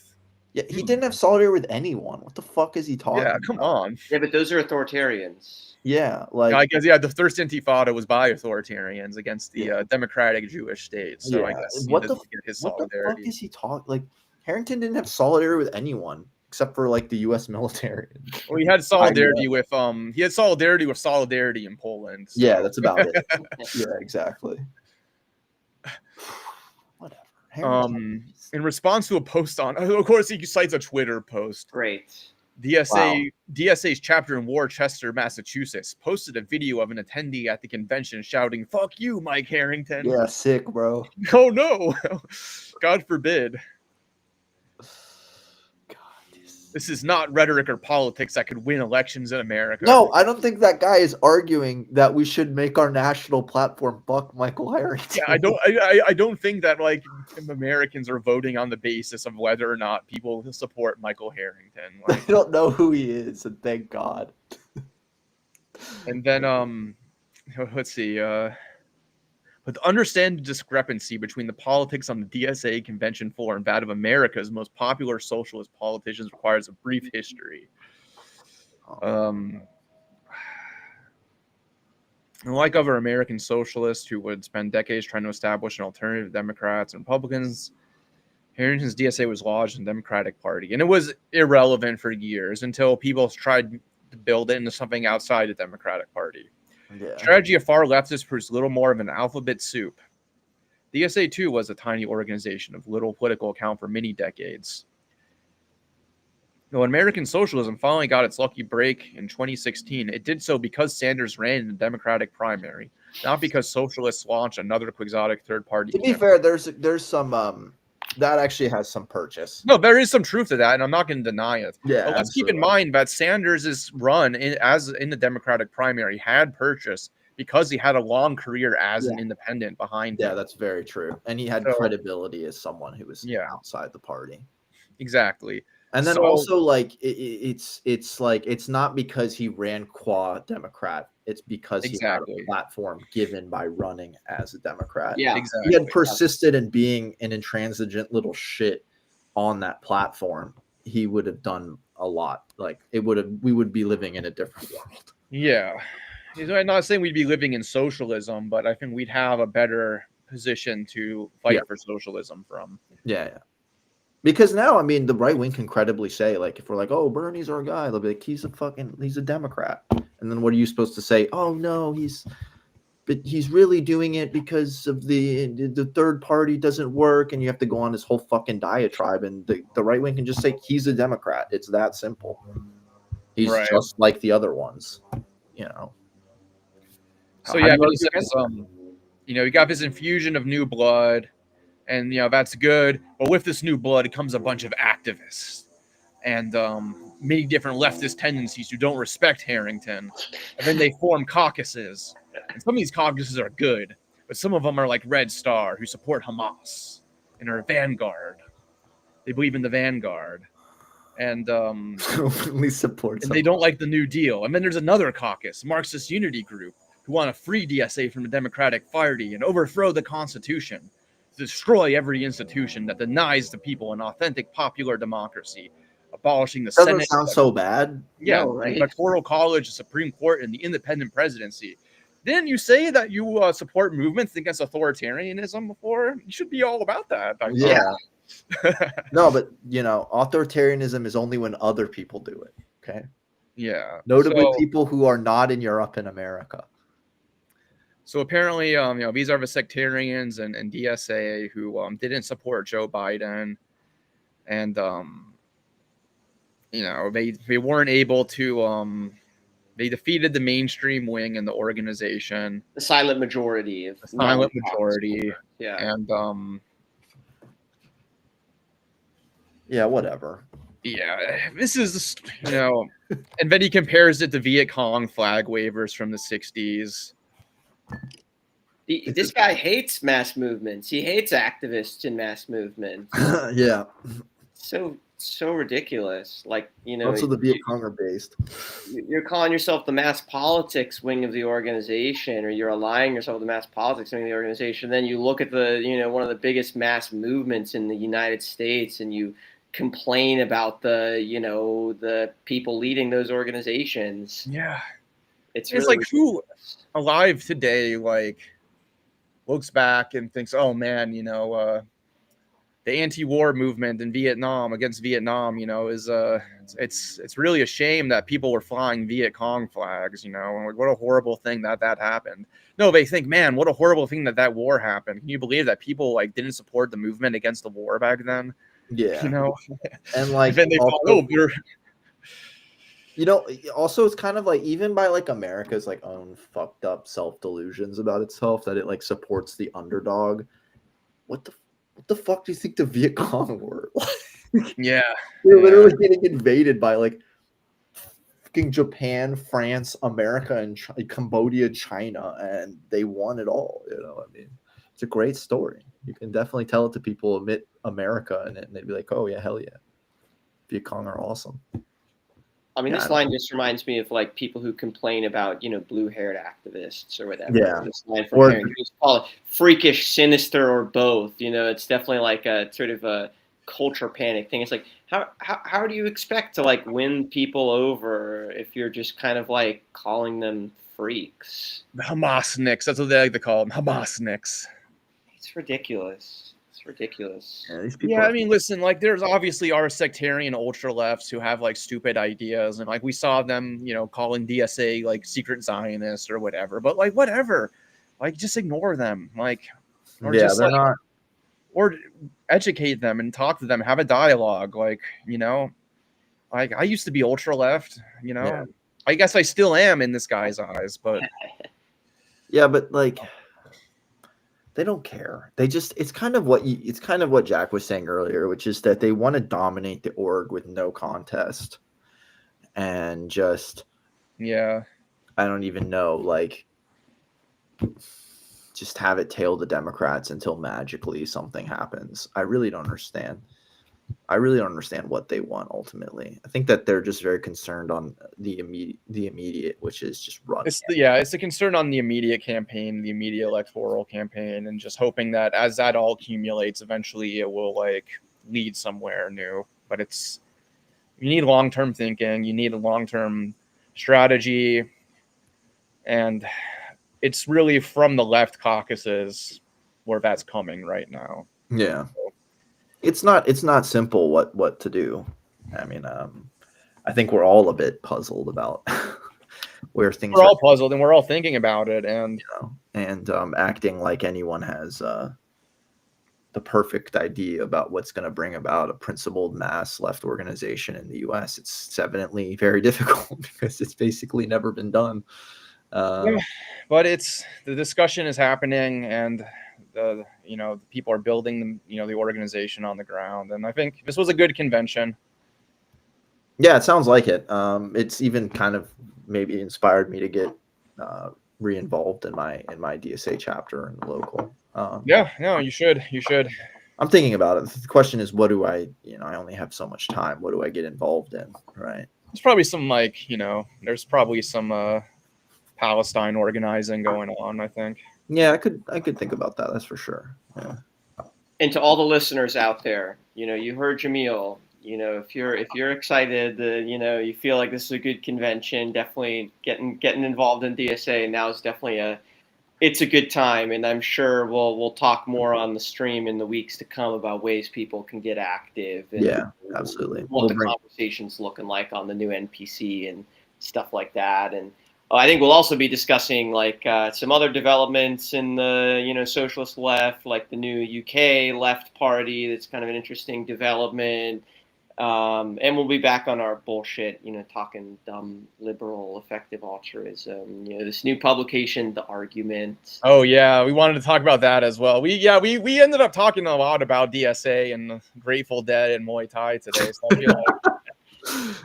Yeah, he didn't have solidarity with anyone. What the fuck is he talking about? Yeah, come on. Yeah, but those are authoritarians. Yeah, I guess the first Intifada was by authoritarians against the democratic Jewish state. So I guess what the fuck is he talking? Harrington didn't have solidarity with anyone except for the U.S. military. Well, he had solidarity with solidarity in Poland. So. Yeah, that's about it. Yeah, exactly. Whatever. In response to a post of course, he cites a Twitter post. Great. DSA's chapter in Worcester, Massachusetts, posted a video of an attendee at the convention shouting, "Fuck you, Mike Harrington." Yeah, sick, bro. Oh no, God forbid. This is not rhetoric or politics that could win elections in America. No, I don't think that guy is arguing that we should make our national platform fuck Michael Harrington. Yeah, I don't think that like Americans are voting on the basis of whether or not people support Michael Harrington. Like, They don't know who he is, and thank God. and then let's see. But to understand the discrepancy between the politics on the DSA Convention floor and that of America's most popular socialist politicians requires a brief history. Like other American socialists who would spend decades trying to establish an alternative to Democrats and Republicans, Harrington's DSA was lodged in the Democratic Party. And it was irrelevant for years until people tried to build it into something outside the Democratic Party. Yeah. Strategy of far leftists produced little more of an alphabet soup. DSA, too, was a tiny organization of little political account for many decades. When American socialism finally got its lucky break in 2016, it did so because Sanders ran in the Democratic primary, not because socialists launched another quixotic third-party. To be fair, there's some that actually has some purchase. No, there is some truth to that, and I'm not going to deny it. Yeah, but let's keep in mind that Sanders' run in the Democratic primary had purchase because he had a long career as an independent behind him. Yeah, that's very true. And he had credibility as someone who was outside the party. Exactly. And then also, like, it's like it's not because he ran qua Democrat. It's because he had a platform given by running as a Democrat. Yeah, exactly. He had persisted in being an intransigent little shit on that platform. He would have done a lot. Like we would be living in a different world. Yeah. I'm not saying we'd be living in socialism, but I think we'd have a better position to fight for socialism from. Yeah. Because now, I mean, the right wing can credibly say, like, if we're like, oh, Bernie's our guy, they'll be like, he's a Democrat. And then what are you supposed to say? Oh, no, he's really doing it because of the third party doesn't work. And you have to go on this whole fucking diatribe. And the right wing can just say he's a Democrat. It's that simple. He's just like the other ones, you know. So, yeah, but he says, you got this infusion of new blood. And, that's good. But with this new blood, it comes a bunch of activists and many different leftist tendencies who don't respect Harrington. And then they form caucuses. And some of these caucuses are good, but some of them are like Red Star, who support Hamas, and are Vanguard. They believe in the Vanguard. And openly supports and they don't like the New Deal. And then there's another caucus, Marxist Unity Group, who want to free DSA from the Democratic Party and overthrow the Constitution. Destroy every institution that denies the people an authentic popular democracy, abolishing the Senate. Doesn't sound so bad. Yeah, no, right? The Electoral College, the Supreme Court, and the independent presidency. Didn't you say that you support movements against authoritarianism before? You should be all about that. Yeah. No, but, authoritarianism is only when other people do it, okay? Yeah. Notably people who are not in Europe and America. So apparently, these are the sectarians and DSA who didn't support Joe Biden, and they weren't able to. They defeated the mainstream wing in the organization. The silent majority. Yeah, and yeah, whatever. Yeah, this is and then he compares it to Viet Cong flag wavers from the '60s. This guy hates mass movements. He hates activists in mass movements. Yeah. So ridiculous. Like, Also the Viet Cong are based. You're calling yourself the mass politics wing of the organization, or you're aligning yourself with the mass politics wing of the organization. Then you look at one of the biggest mass movements in the United States, and you complain about the people leading those organizations. Yeah. It's really like who alive today looks back and thinks, oh man, the anti-war movement in Vietnam against Vietnam, is it's really a shame that people were flying Viet Cong flags, what a horrible thing that happened. No, they think, man, what a horrible thing that war happened. Can you believe that people didn't support the movement against the war back then? Yeah. And then they also it's kind of even by America's own fucked up self-delusions about itself that it supports the underdog. What the fuck do you think the Viet Cong were? Yeah. They're Yeah. literally getting invaded by like fucking Japan, France, America, and Cambodia, China, and they won it all. You know, I mean, it's a great story. You can definitely tell it to people amid America, and they'd be like, "Oh yeah, hell yeah, Viet Cong are awesome." I mean, Yeah, this line just reminds me of like people who complain about, blue-haired activists or whatever. Yeah. This line from Or- Herring, just call it freakish, sinister, or both. It's definitely like a sort of a culture panic thing. It's like how do you expect to like win people over if you're just kind of like calling them freaks? The Hamasniks. That's what they like to call them. Hamasniks. It's ridiculous. It's ridiculous. Yeah, these people. Yeah, I mean, listen, like, there's obviously our sectarian ultra lefts who have like stupid ideas, and like we saw them, calling DSA like secret Zionists or whatever. But like, whatever, like, just ignore them, like, or yeah, just they're like, not. or educate them and talk to them, have a dialogue, like, like I used to be ultra left, Yeah. I guess I still am in this guy's eyes, but Yeah, but like they don't care. They just it's kind of what Jack was saying earlier, which is that they want to dominate the org with no contest and just yeah. I don't even know, like just have it tail the Democrats until magically something happens. I really don't understand. I really don't understand what they want ultimately. I think that they're just very concerned on the immediate, which is just running. It's a concern on the immediate campaign, the immediate electoral campaign, and just hoping that as that all accumulates, eventually it will like lead somewhere new. But you need long-term thinking, you need a long-term strategy, and it's really from the left caucuses where that's coming right now. Yeah. It's not simple what to do. I mean, I think we're all a bit puzzled about where things we're all puzzled and we're all thinking about it, and acting like anyone has the perfect idea about what's going to bring about a principled mass left organization in the U.S. It's evidently very difficult because it's basically never been done. But the discussion is happening, and the people are building the organization on the ground, and I think this was a good convention. Yeah, it sounds like it. It's even kind of maybe inspired me to get re-involved in my DSA chapter in the local. You should. I'm thinking about it. The question is, what do I only have so much time. What do I get involved in? Right. There's probably some there's probably some Palestine organizing going on, I think. Yeah, I could think about that. That's for sure. Yeah. And to all the listeners out there, you heard Jamil. If you're excited, you feel like this is a good convention, definitely getting involved in DSA. Now is definitely it's a good time, and I'm sure we'll talk more on the stream in the weeks to come about ways people can get active. And yeah, absolutely. What conversation's looking like on the new NPC and stuff like that. And I think we'll also be discussing like some other developments in the socialist left, like the new UK left party. That's kind of an interesting development. And we'll be back on our bullshit, talking dumb liberal effective altruism. This new publication, The Argument. Oh yeah, we wanted to talk about that as well. We ended up talking a lot about DSA and Grateful Dead and Muay Thai today. So I feel like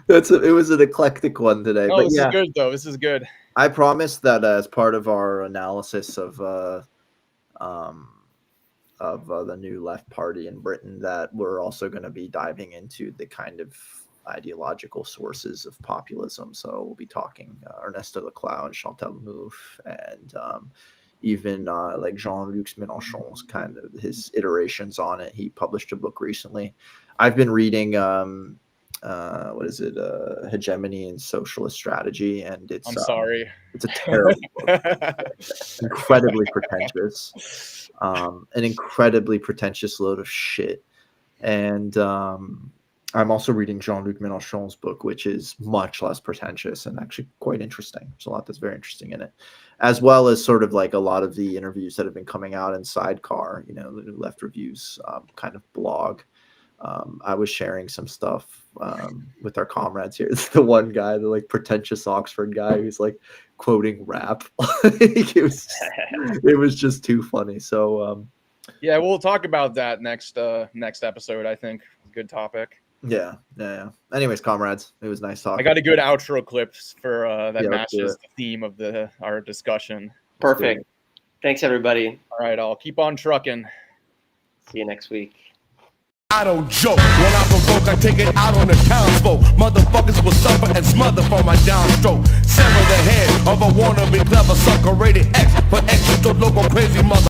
it was an eclectic one today. No, but this yeah, is good though. This is good. I promise that as part of our analysis of the new left party in Britain, that we're also going to be diving into the kind of ideological sources of populism. So we'll be talking Ernesto Laclau and Chantal Mouffe, and even like Jean-Luc Mélenchon's kind of his iterations on it. He published a book recently. I've been reading what is it, Hegemony and Socialist Strategy, and it's it's a terrible book. Incredibly pretentious, an incredibly pretentious load of shit. And I'm also reading Jean-Luc Mélenchon's book, which is much less pretentious and actually quite interesting. There's a lot that's very interesting in it, as well as sort of like a lot of the interviews that have been coming out in Sidecar, the New Left Reviews kind of blog. I was sharing some stuff with our comrades here. It's the one guy, the like pretentious Oxford guy, who's like quoting rap. It was just too funny. So yeah, we'll talk about that next episode. I think good topic. Yeah. Anyways, comrades, it was nice talking. I got a good outro clip for that Yeah, let's do matches it. the theme of our discussion. Perfect. Thanks, everybody. All right, I'll keep on trucking. See you next week. I don't joke. When I provoke, I take it out on the townsfolk. Motherfuckers will suffer and smother for my downstroke. Sever the head of a wannabe clever sucker rated X for extra local crazy mother.